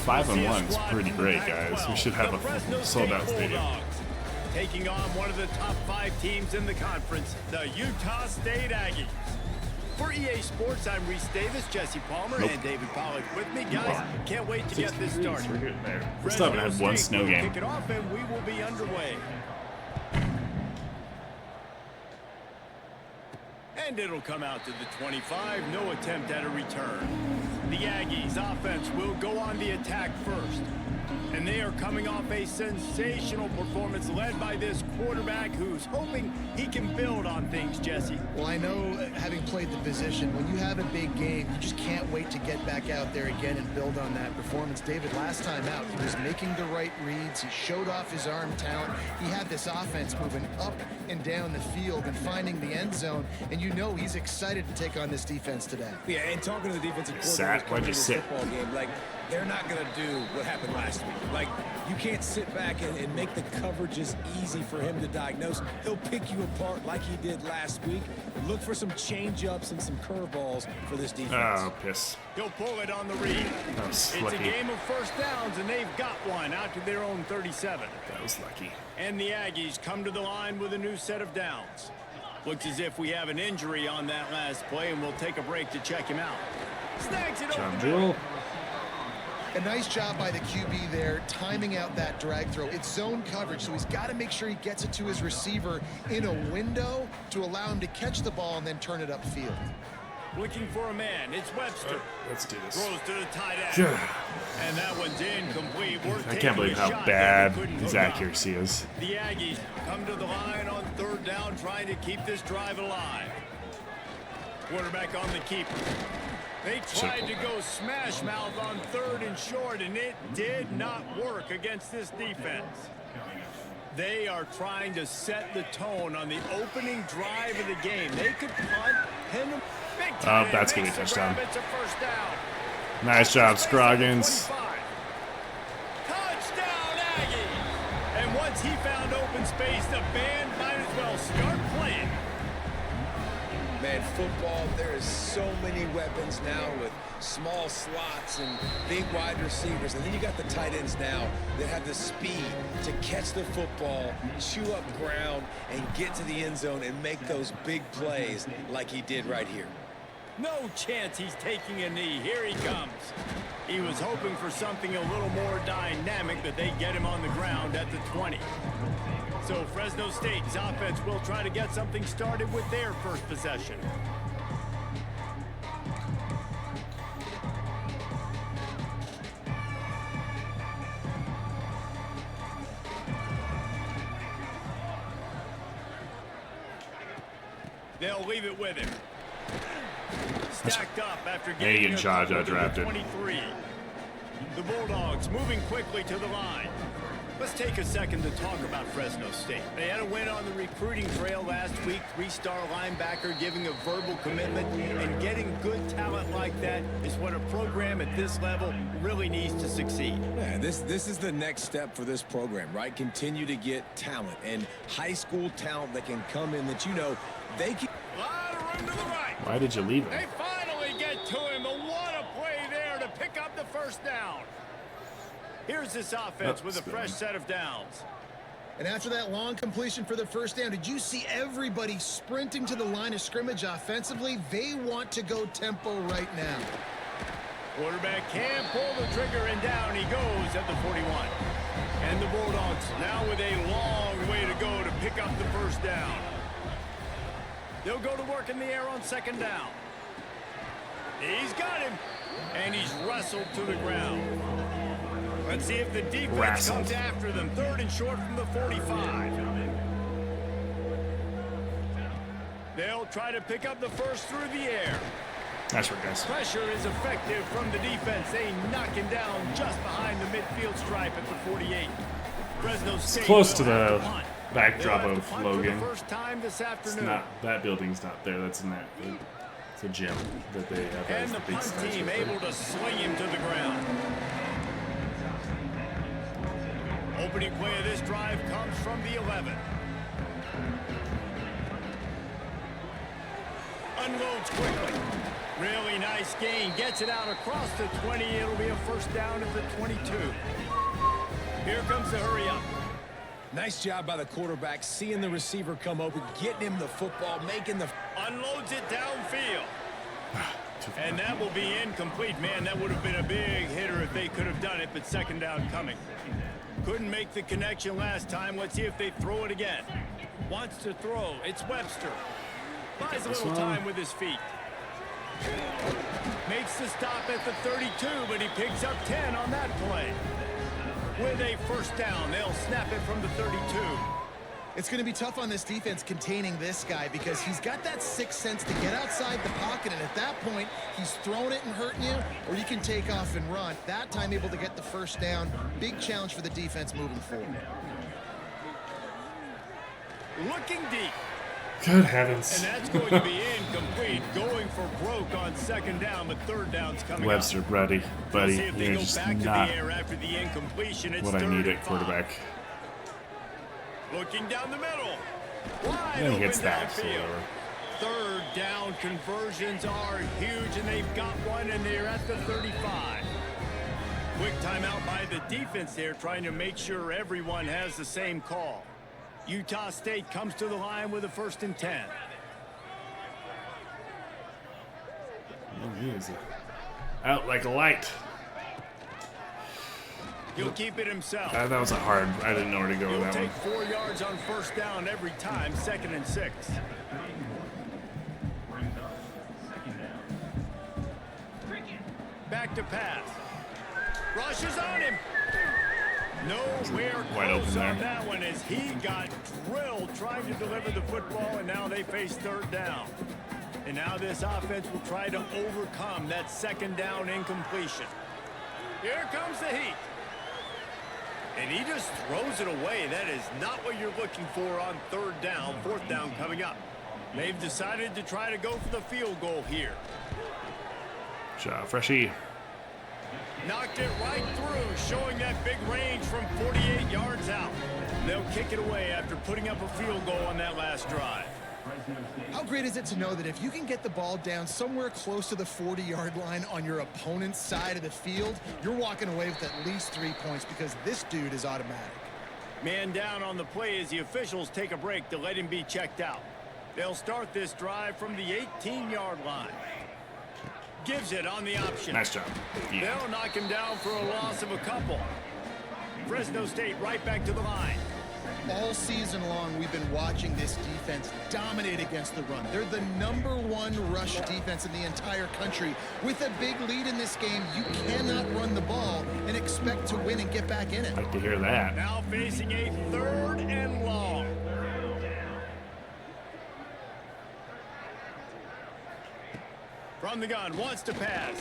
5-1 is pretty great, guys. We should have a sold out stadium. Taking on one of the top 5 teams in the conference, the Utah State Aggies. For EA Sports, I'm Reese Davis, Jesse Palmer, and David Pollock with me. Guys, can't wait to get this started. We're getting there. We still haven't had one snow game. Kick it off and we will be underway. And it'll come out to the 25. No attempt at a return. The Aggies offense will go on the attack first. And they are coming off a sensational performance led by this quarterback who's hoping he can build on things, Jesse. Well, I know, having played the position, when you have a big game, you just can't wait to get back out there again and build on that performance. David, last time out, he was making the right reads. He showed off his arm talent. He had this offense moving up and down the field and finding the end zone. And you know he's excited to take on this defense today. Yeah, and talking to the defensive Sat, why'd you sit? Football game, like, they're not going to do what happened last week. Like, you can't sit back and make the coverages easy for him to diagnose. He'll pick you apart like he did last week. Look for some change-ups and some curveballs for this defense. Oh, piss. He'll pull it on the read. That was It's lucky. a game of first downs, and they've got one out to their own 37. That was lucky. And the Aggies come to the line with a new set of downs. Looks as if we have an injury on that last play, and we'll take a break to check him out. Snags it John over. Jewell. A nice job by the QB there, timing out that drag throw. It's zone coverage, so he's got to make sure he gets it to his receiver in a window to allow him to catch the ball and then turn it upfield. Looking for a man. It's Webster. Let's do this. Throws to the tight end. Yeah. And that one's incomplete. I can't believe how bad his accuracy is. The Aggies come to the line on third down, trying to keep this drive alive. Quarterback on the keeper. They tried to go smash mouth on 3rd and short, and it did not work against this defense. They are trying to set the tone on the opening drive of the game. They could punt, pin them. Oh, that's going to be a touchdown. It's a first down. Nice job, Scroggins. Touchdown, Aggies! And once he found open space, the band might as well start playing. Man, football, there is so many weapons now with small slots and big wide receivers. And then you got the tight ends now that have the speed to catch the football, chew up ground, and get to the end zone and make those big plays like he did right here. No chance he's taking a knee. Here he comes. He was hoping for something a little more dynamic, that they get him on the ground at the 20. So Fresno State's offense will try to get something started with their first possession. They'll leave it with him. Stacked up after getting a drafted. 23. The Bulldogs moving quickly to the line. Let's take a second to talk about Fresno State. They had a win on the recruiting trail last week. 3-star linebacker giving a verbal commitment, and getting good talent like that is what a program at this level really needs to succeed. Yeah, this is the next step for this program, right? Continue to get talent and high school talent that can come in that, you know, they can. A lot of room to the right. Why did you leave him? They finally get to him, but what a play there to pick up the first down. Here's this offense with a fresh set of downs. And after that long completion for the first down, did you see everybody sprinting to the line of scrimmage offensively? They want to go tempo right now. Quarterback can pull the trigger, and down he goes at the 41. And the Bulldogs now with a long way to go to pick up the first down. They'll go to work in the air on second down. He's got him, and he's wrestled to the ground. Let's see if the defense comes after them. 3rd and short from the 45. They'll try to pick up the first through the air. Nice work, guys. Pressure is effective from the defense. They knock him down just behind the midfield stripe at the 48. Fresno State close to the backdrop of Logan. First time this afternoon. It's not, that building's not there. That's in that. It's a gym that they have. And the punt team able to sling him to the ground. Opening play of this drive comes from the 11. Unloads quickly. Really nice gain. Gets it out across the 20. It'll be a first down at the 22. Here comes the hurry up. Nice job by the quarterback, seeing the receiver come open, getting him the football, making the... Unloads it downfield. And that will be incomplete. Man, that would have been a big hitter if they could have done it, but second down coming. Couldn't make the connection last time. Let's see if they throw it again. Wants to throw. It's Webster. Buys a little time with his feet. Makes the stop at the 32, but he picks up 10 on that play. With a first down, they'll snap it from the 32. It's going to be tough on this defense containing this guy because he's got that sixth sense to get outside the pocket, and at that point, he's throwing it and hurting you, or you can take off and run. That time able to get the first down. Big challenge for the defense moving forward. Looking deep. Good heavens. And that's going to be incomplete. Going for broke on second down, but third down's coming Webster, up. buddy, See if they you're go just back to not the air after the incompletion. It's what I need at 3rd and 5. quarterback. Looking down the middle. Wide Then he open gets that, so downfield. whatever. Third down conversions are huge, and they've got one, and they're at the 35. Quick timeout by the defense there, trying to make sure everyone has the same call. Utah State comes to the line with a 1st and 10. Oh, he is out like a light. He'll keep it himself. That was a hard. I didn't know where to go with He'll that take one. 4 yards on first down every time, 2nd and 6. Back to pass. Rushes on him. Nowhere wide open close there. on that one as he got drilled trying to deliver the football, and now they face third down. And now this offense will try to overcome that second down incompletion. Here comes the heat. And he just throws it away. That is not what you're looking for on third down. Fourth down coming up. They've decided to try to go for the field goal here. Shot, Freshie. Knocked it right through, showing that big range from 48 yards out. They'll kick it away after putting up a field goal on that last drive. How great is it to know that if you can get the ball down somewhere close to the 40-yard line on your opponent's side of the field, you're walking away with at least 3 points because this dude is automatic. Man down on the play as the officials take a break to let him be checked out. They'll start this drive from the 18-yard line. Gives it on the option. Nice job. Yeah. They'll knock him down for a loss of a couple. Fresno State right back to the line. All season long, we've been watching this defense dominate against the run. They're the #1 rush defense in the entire country. With a big lead in this game, you cannot run the ball and expect to win and get back in it. Like to hear that. Now facing a third and long. From the gun, wants to pass.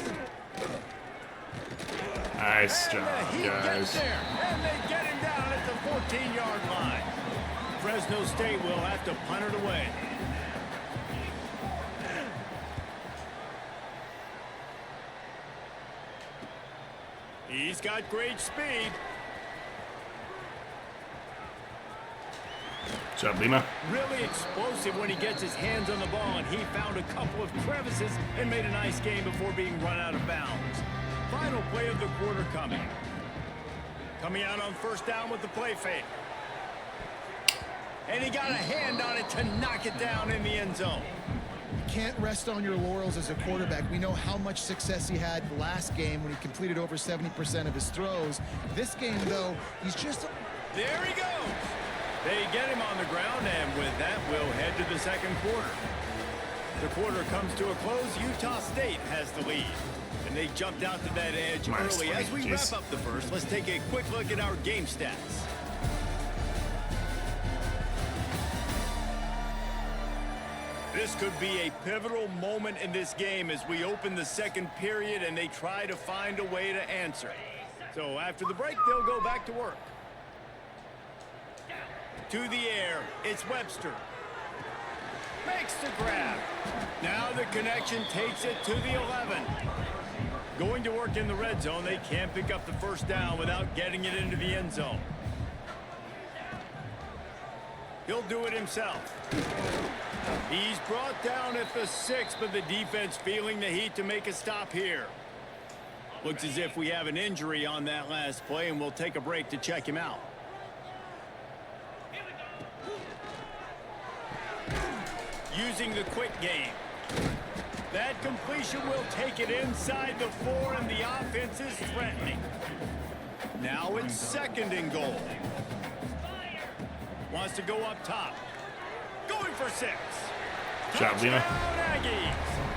Nice job, He gets guys. there, and they get him down at the 14-yard line. Fresno State will have to punt it away. He's got great speed. Good job, Lima. Really explosive when he gets his hands on the ball, and he found a couple of crevices and made a nice game before being run out of bounds. Final play of the quarter coming. Coming out on first down with the play fake. And he got a hand on it to knock it down in the end zone. Can't rest on your laurels as a quarterback. We know how much success he had last game when he completed over 70% of his throws. This game, though, he's just... There he goes. They get him on the ground, and with that, we'll head to the second quarter. The quarter comes to a close. Utah State has the lead. And they jumped out to that edge early. As we wrap up the first, let's take a quick look at our game stats. This could be a pivotal moment in this game as we open the second period and they try to find a way to answer. So after the break, they'll go back to work. To the air, it's Webster. Makes the grab. Now the connection takes it to the 11. Going to work in the red zone. They can't pick up the first down without getting it into the end zone. He'll do it himself. He's brought down at the 6, but the defense feeling the heat to make a stop here. Looks as if we have an injury on that last play, and we'll take a break to check him out. Using the quick game. That completion will take it inside the 4, and the offense is threatening. Now it's second and goal. Wants to go up top. Going for 6. Shot, Lima. Aggies.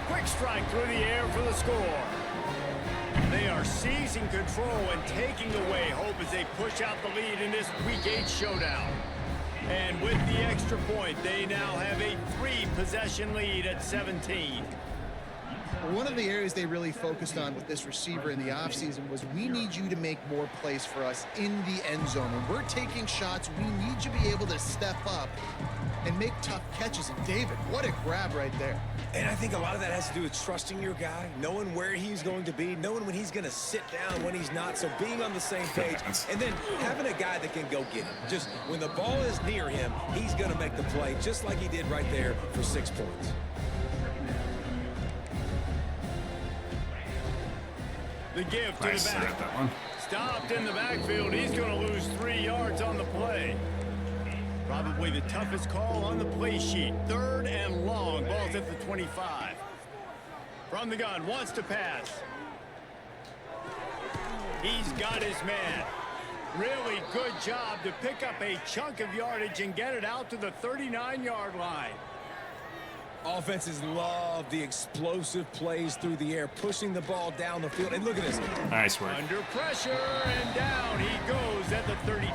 Quick strike through the air for the score. They are seizing control and taking away hope as they push out the lead in this Week 8 showdown. And with the extra point, they now have a 3-possession lead at 17. One of the areas they really focused on with this receiver in the offseason was we need you to make more plays for us in the end zone. When we're taking shots, we need you to be able to step up and make tough catches. And David, what a grab right there. And I think a lot of that has to do with trusting your guy, knowing where he's going to be, knowing when he's going to sit down, when he's not, so being on the same page, and then having a guy that can go get it. Just when the ball is near him, he's going to make the play, just like he did right there for 6 points. The give to Nice, the I got back. that one. Stopped in the backfield. He's going to lose 3 yards on the play. Probably the toughest call on the play sheet. Third and long. Ball's at the 25. From the gun. Wants to pass. He's got his man. Really good job to pick up a chunk of yardage and get it out to the 39-yard line. Offenses love the explosive plays through the air, pushing the ball down the field. And look at this. Nice work. Under pressure, and down he goes at the 33.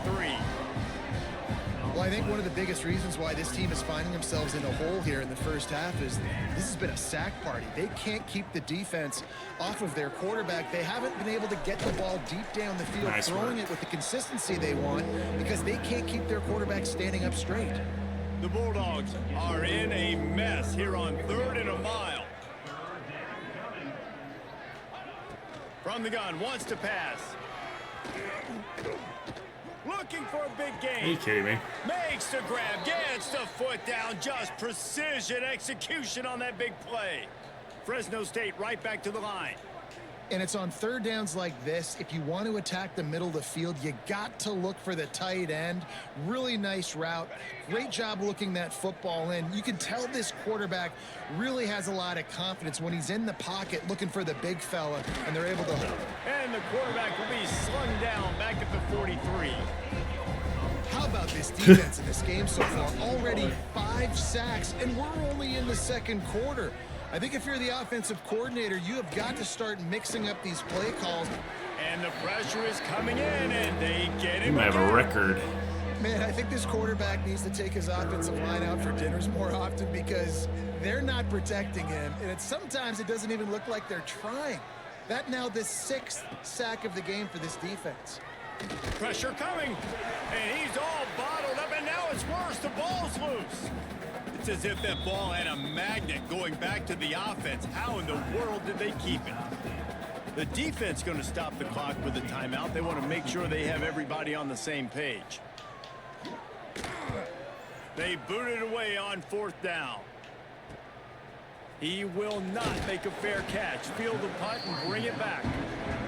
Well, I think one of the biggest reasons why this team is finding themselves in a hole here in the first half is this has been a sack party. They can't keep the defense off of their quarterback. They haven't been able to get the ball deep down the field, throwing it with the consistency they want because they can't keep their quarterback standing up straight. The Bulldogs are in a mess here on 3rd and a mile. From the gun, wants to pass. Looking for a big gain. Are you kidding me? Makes the grab, gets the foot down. Just precision execution on that big play. Fresno State right back to the line. And it's on 3rd downs like this. If you want to attack the middle of the field, you got to look for the tight end. Really nice route. Great job looking that football in. You can tell this quarterback really has a lot of confidence when he's in the pocket looking for the big fella, and they're able to hold. And the quarterback will be slung down back at the 43. How about this defense in this game so far? Already 5 sacks, and we're only in the 2nd quarter. I think if you're the offensive coordinator, you have got to start mixing up these play calls. And the pressure is coming in, and they get him. You might have a record. Man, I think this quarterback needs to take his offensive line out for dinners more often because they're not protecting him. And sometimes it doesn't even look like they're trying. That now the 6th sack of the game for this defense. Pressure coming, and he's all bottled up, and now it's worse. The ball's loose. It's as if that ball had a magnet going back to the offense. How in the world did they keep it? The defense going to stop the clock with a timeout. They want to make sure they have everybody on the same page. They boot it away on 4th down. He will not make a fair catch. Field the punt and bring it back.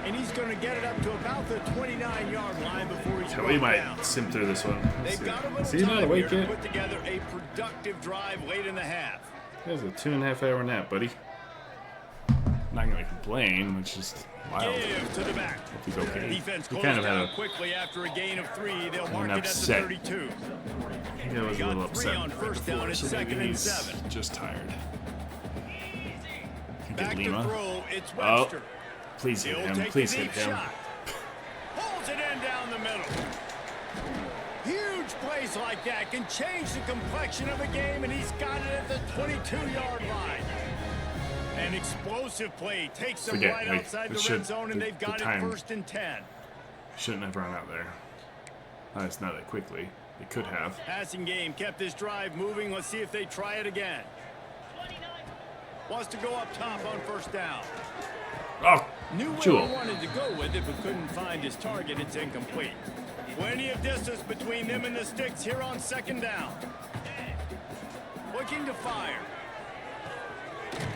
And he's going to get it up to about the 29-yard line before he's So we might down. sim through this one. They've got a little See, not time awake here to yet? put together a productive drive late in the half. That was a 2.5-hour nap, buddy. Not gonna complain. It's just wild. Give to the back. Hope he's okay. Defense He closed kind of had down a. quickly after a gain of 3. They'll mark it at the upset. 32. I think I was a Got little 3 upset on right first down. before, It's so maybe 2nd and he's 7. just tired. Can Back get to Lima. throw. It's Oh, Webster. please hit He'll him. take Please the hit deep him. shot. Holds it in down the middle. Huge plays like that can change the complexion of a game, and he's got it at the 22-yard line. An explosive play takes them right outside the red zone, and they've got it 1st and 10. Shouldn't have run out there. It's not that quickly. They could have. Passing game kept this drive moving. Let's see if they try it again. Wants to go up top on 1st down. Oh, Knew where Jewel. he wanted to go with it, but couldn't find his target. It's incomplete. Plenty of distance between them and the sticks here on 2nd down. Looking to fire.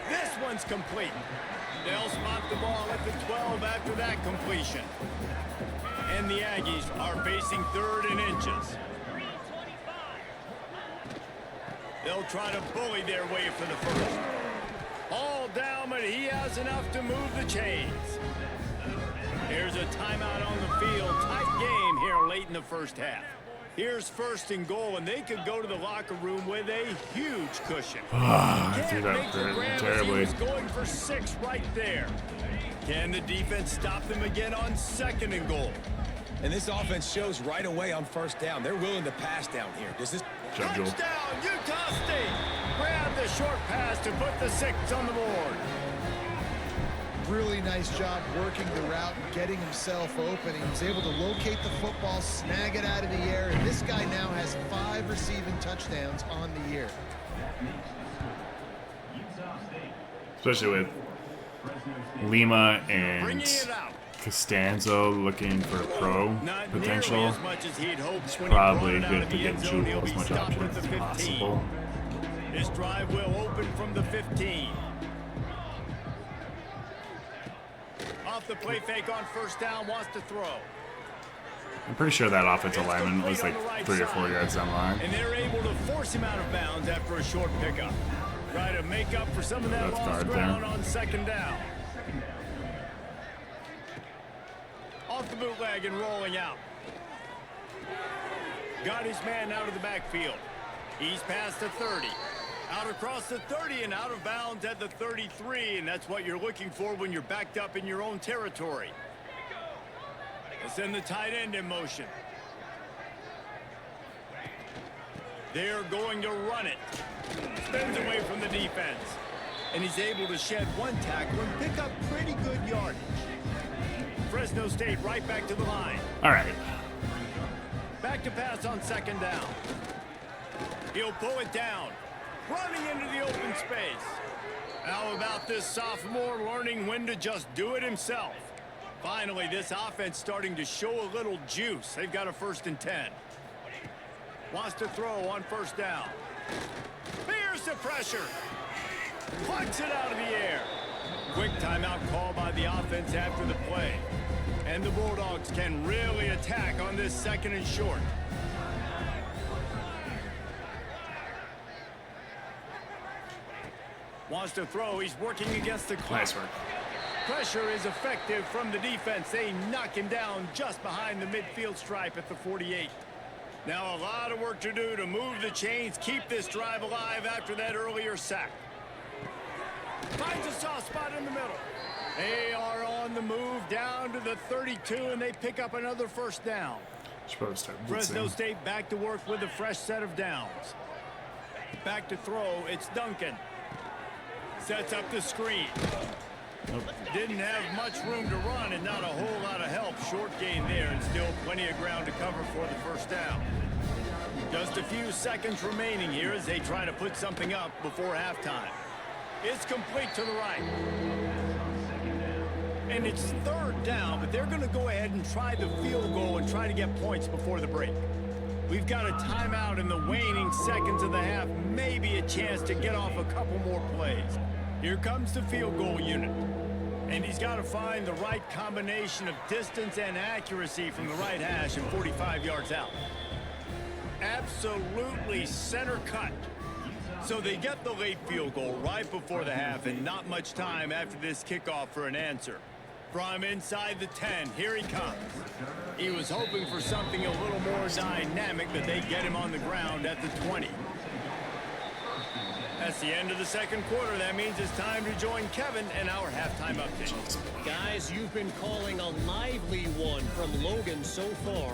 This one's complete. They'll spot the ball at the 12 after that completion. And the Aggies are facing 3rd and inches. They'll try to bully their way for the first. All down, but he has enough to move the chains. Here's a timeout on the field. Tight game here late in the first half. Here's 1st and goal, and they could go to the locker room with a huge cushion. I threw Can't make the that grab as he terribly. was going for 6 right there. Can the defense stop them again on 2nd and goal? And this offense shows right away on 1st down. They're willing to pass down here. Does this... Jewel. Touchdown, Utah State. Grab the short pass to put the 6 on the board. Really nice job working the route and getting himself open. He was able to locate the football, snag it out of the air, and this guy now has 5 receiving touchdowns on the year. Especially with Lima and Bringing it out. Costanzo looking for pro Not potential. nearly as much as he'd hoped when Probably he brought it out good of to the get end zone. He'll Jewel be as much stopped options with the as 15. possible. This drive will open from the 15. Off the play fake on 1st down, wants to throw. I'm pretty sure that offensive It's lineman was complete like on the right 3 or 4 side. yards down the line. And they're able to force him out of bounds after a short pickup. Try to make up for some of that Left lost guard ground there. on 2nd down. Off the bootleg and rolling out. Got his man out of the backfield. He's past the 30. Out across the 30 and out of bounds at the 33, and that's what you're looking for when you're backed up in your own territory. Let's send the tight end in motion. They're going to run it. Spins away from the defense. And he's able to shed one tackle and pick up pretty good yardage. Fresno State right back to the line. All right. Back to pass on second down. He'll pull it down. Running into the open space. How about this sophomore learning when to just do it himself? Finally, this offense starting to show a little juice. They've got a 1st and 10. Wants to throw on first down. Here's the pressure. Plucks it out of the air. Quick timeout call by the offense after the play. And the Bulldogs can really attack on this 2nd and short. Wants to throw. He's working against the clock. Nice work. Pressure is effective from the defense. They knock him down just behind the midfield stripe at the 48. Now a lot of work to do to move the chains, keep this drive alive after that earlier sack. Finds a soft spot in the middle. They are on the move down to the 32, and they pick up another 1st down. Fresno State back to work with a fresh set of downs. Back to throw. It's Duncan. Sets up the screen. Nope. Didn't have much room to run and not a whole lot of help. Short gain there and still plenty of ground to cover for the 1st down. Just a few seconds remaining here as they try to put something up before halftime. It's complete to the right. And it's 3rd down, but they're going to go ahead and try the field goal and try to get points before the break. We've got a timeout in the waning seconds of the half. Maybe a chance to get off a couple more plays. Here comes the field goal unit. And he's got to find the right combination of distance and accuracy from the right hash and 45 yards out. Absolutely center cut. So they get the late field goal right before the half and not much time after this kickoff for an answer. From inside the 10, here he comes. He was hoping for something a little more dynamic, but they get him on the ground at the 20. That's the end of the 2nd quarter. That means it's time to join Kevin and our halftime update. Guys, you've been calling a lively one from Logan so far.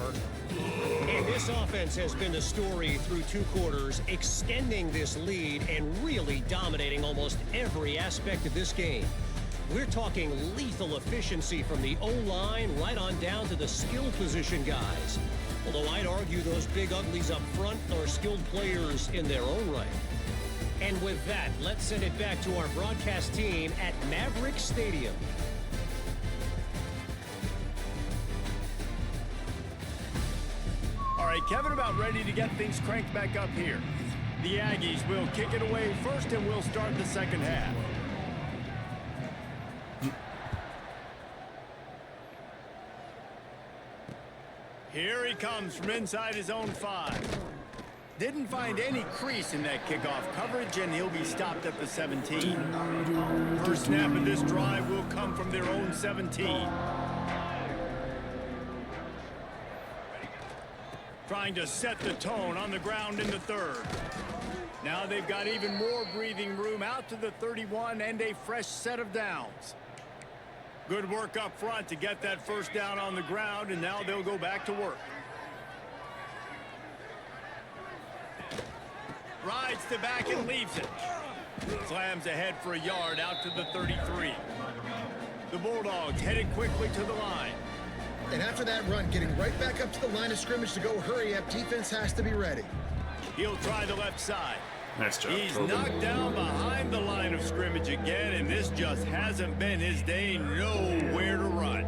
And this offense has been the story through 2 quarters, extending this lead and really dominating almost every aspect of this game. We're talking lethal efficiency from the O-line right on down to the skill position guys. Although I'd argue those big uglies up front are skilled players in their own right. And with that, let's send it back to our broadcast team at Maverick Stadium. All right, Kevin, about ready to get things cranked back up here. The Aggies will kick it away first, and we'll start the 2nd half. Here he comes from inside his own 5. Didn't find any crease in that kickoff coverage, and he'll be stopped at the 17. First snap of this drive will come from their own 17. Trying to set the tone on the ground in the 3rd. Now they've got even more breathing room out to the 31 and a fresh set of downs. Good work up front to get that 1st down on the ground, and now they'll go back to work. Rides the back and leaves it. Slams ahead for a yard out to the 33. The Bulldogs headed quickly to the line. And after that run, getting right back up to the line of scrimmage to go hurry up, defense has to be ready. He'll try the left side. Nice job. He's knocked down behind the line of scrimmage again, and this just hasn't been his day. Nowhere to run.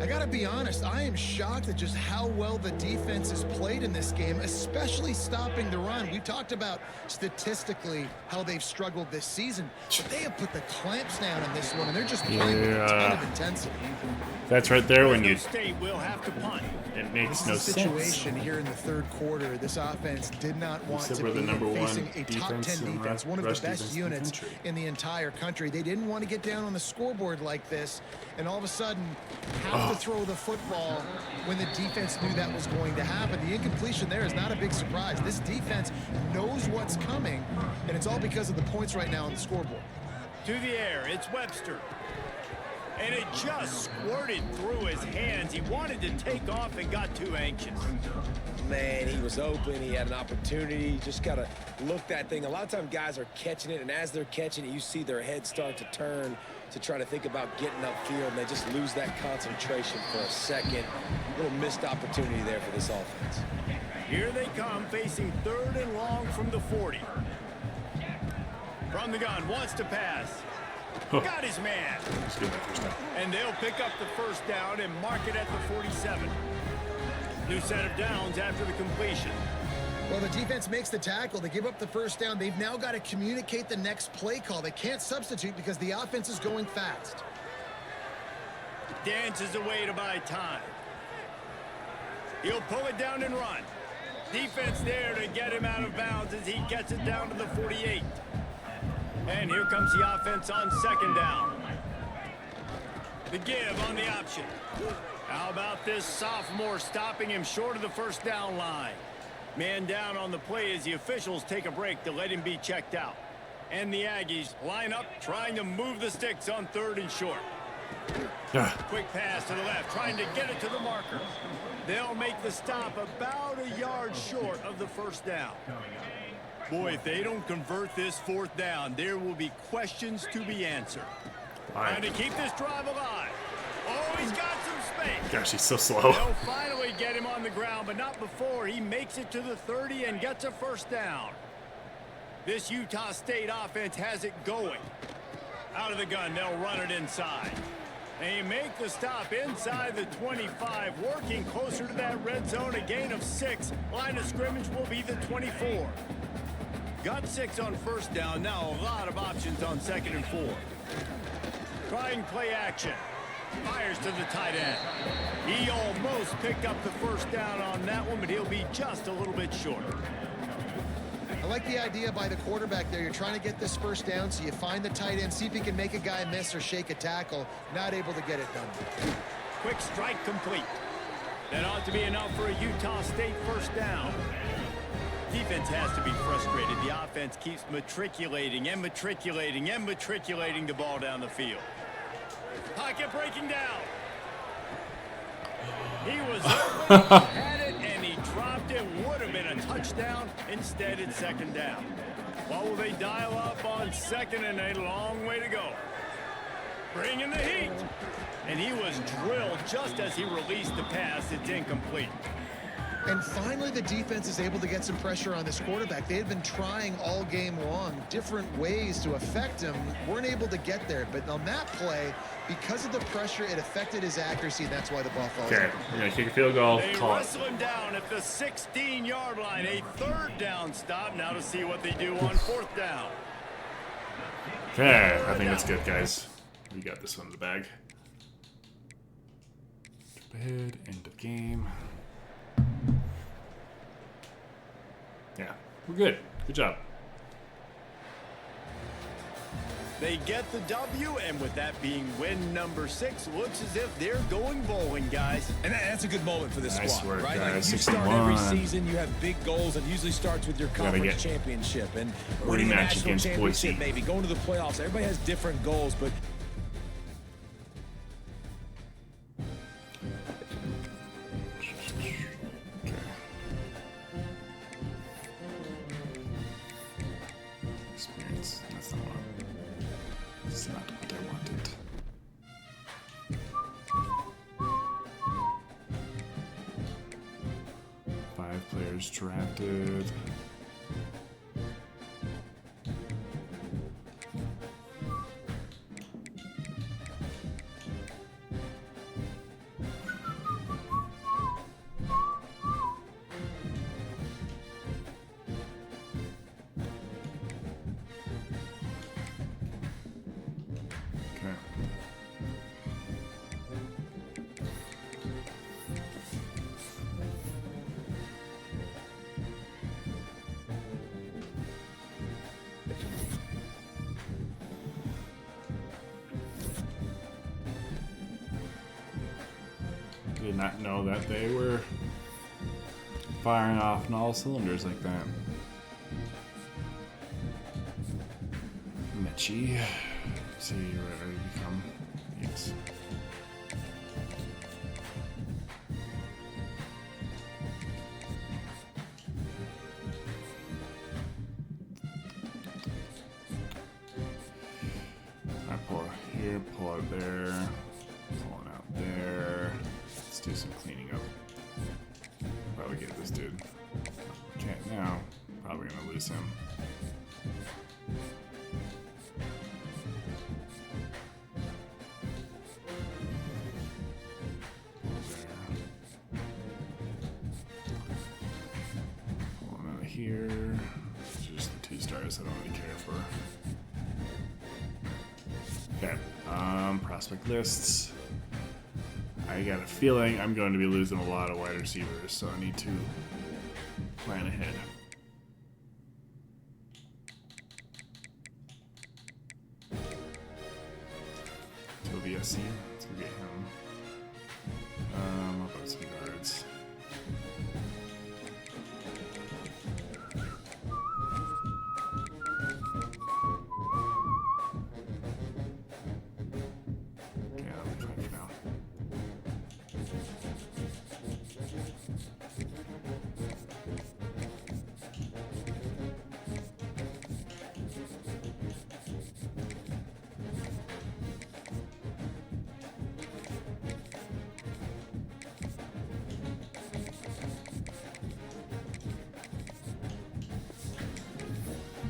I gotta be honest, I am shocked at just how well the defense has played in this game, especially stopping the run. We've talked about statistically how they've struggled this season, but they have put the clamps down in this one, and they're just playing with a ton of intensity. That's right there when you... State will have to punt. It makes no sense. Situation here in the 3rd quarter, this offense did not want to be facing a top 10 defense, one of the best units in the entire country. They didn't want to get down on the scoreboard like this, and all of a sudden, half have to throw the football when the defense knew that was going to happen. The incompletion there is not a big surprise. This defense knows what's coming, and it's all because of the points right now on the scoreboard. To the air, it's Webster. And it just squirted through his hands. He wanted to take off and got too anxious. Man, he was open. He had an opportunity. You just got to look that thing. A lot of times guys are catching it, and as they're catching it, you see their head start to turn to try to think about getting upfield, and they just lose that concentration for a second. A little missed opportunity there for this offense. Here they come, facing 3rd and long from the 40. From the gun, wants to pass. Got his man. And they'll pick up the first down and mark it at the 47. New set of downs after the completion. Well, the defense makes the tackle. They give up the first down. They've now got to communicate the next play call. They can't substitute because the offense is going fast. Dances away to buy time. He'll pull it down and run. Defense there to get him out of bounds as he gets it down to the 48. And here comes the offense on 2nd down. The give on the option. How about this sophomore stopping him short of the first down line? Man down on the play as the officials take a break to let him be checked out. And the Aggies line up trying to move the sticks on 3rd and short. Quick pass to the left, trying to get it to the marker. They'll make the stop about a yard short of the first down. Boy, if they don't convert this 4th down, there will be questions to be answered. Trying to keep this drive alive. Oh, he's got some space. Gosh, he's so slow. They'll finally get him on the ground, but not before he makes it to the 30 and gets a first down. This Utah State offense has it going. Out of the gun, they'll run it inside. They make the stop inside the 25, working closer to that red zone, a gain of 6. Line of scrimmage will be the 24. Got 6 on first down, now a lot of options on 2nd and 4. Trying play action. Fires to the tight end. He almost picked up the first down on that one, but he'll be just a little bit short. I like the idea by the quarterback there. You're trying to get this first down, so you find the tight end, see if he can make a guy miss or shake a tackle. Not able to get it done. Quick strike complete. That ought to be enough for a Utah State first down. Defense has to be frustrated. The offense keeps matriculating and matriculating and matriculating the ball down the field. Pocket breaking down. He was open, had it, and he dropped it. Would have been a touchdown. Instead, it's 2nd down. What will they dial up on 2nd and a long way to go? Bring in the heat. And he was drilled just as he released the pass. It's incomplete. And finally, the defense is able to get some pressure on this quarterback. They had been trying all game long different ways to affect him. Weren't able to get there. But on that play, because of the pressure, it affected his accuracy, and that's why the ball falls. Okay, we're going to kick a field goal. They Call wrestle him down at the 16-yard line. A 3rd down stop. Now to see what they do on 4th down. Okay, I think that's good, guys. We got this one in the bag. Bid, end of game. Yeah, we're good. Good job. They get the W, and with that being win number 6, looks as if they're going bowling, guys. And that's a good moment for this Nice squad, work, right? guys. Like you 61. start every season, you have big goals, and usually starts with your conference championship and winning a rematch national against championship, Boise. maybe going to the playoffs. Everybody has different goals, but Experience. That's not what. That's not what I wanted. Five players drafted. Okay. not know that they were firing off on all cylinders like that. Mechie. See, ready to become. Yes. I pull out here, pull out there, pulling out there. Let's do some cleaning up. Probably get this dude. Can't now. Probably gonna lose him. Pulling out here. Just the 2 stars I don't really care for. Okay. Prospect lists. I got a feeling I'm going to be losing a lot of wide receivers, so I need to plan ahead. Toby SC, let's go get him. How about some guards? Yeah, I'll be fine for now.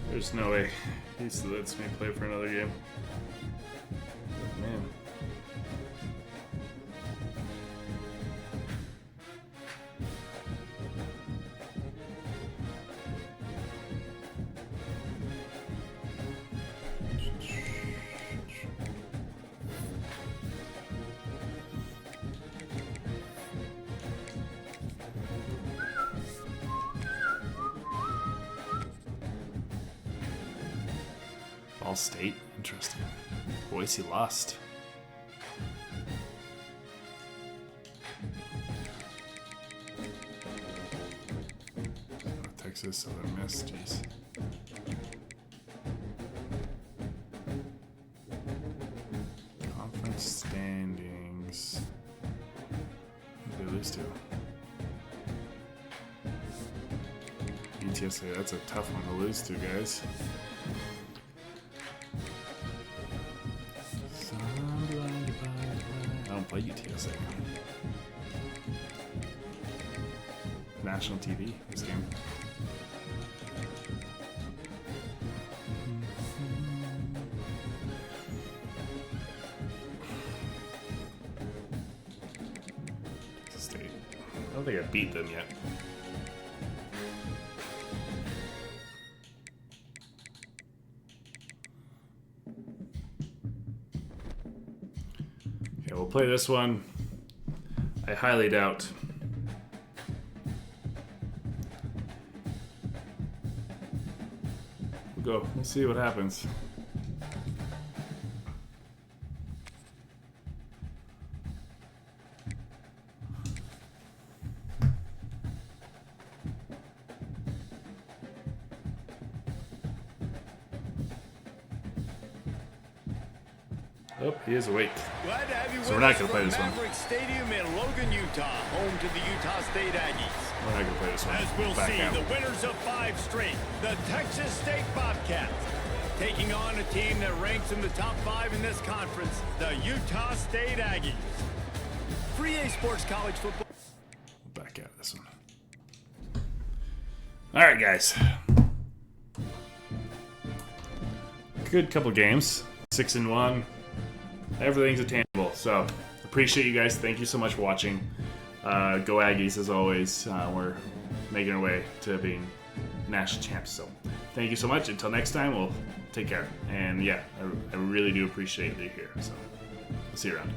There's no way he still lets me play for another game. Man. Ball State, interesting. Boise lost. Texas Southern Miss, jeez. Conference standings. Who did they lose to? UTSA, that's a tough one to lose to, guys. I don't play UTSA. National TV, this game. State. I don't think I beat them yet. Okay, we'll play this one. I highly doubt. We'll go. We'll see what happens. Oh, he is awake. Glad to have you So we're with not us going to play from this one. Maverick Stadium in Logan, Utah, home to the Utah State Aggies. We're not going to play this one. As we'll Back see, out. the winners of 5 straight, the Texas State Bobcats, taking on a team that ranks in the top 5 in this conference, the Utah State Aggies. Free A Sports College Football. Back out this one. All right, guys. Good couple games. 6-1. Everything's attainable. So appreciate you guys. Thank you so much for watching. Go Aggies as always. We're making our way to being national champs. So thank you so much. Until next time, we'll take care. And yeah, I really do appreciate you here. So I'll see you around.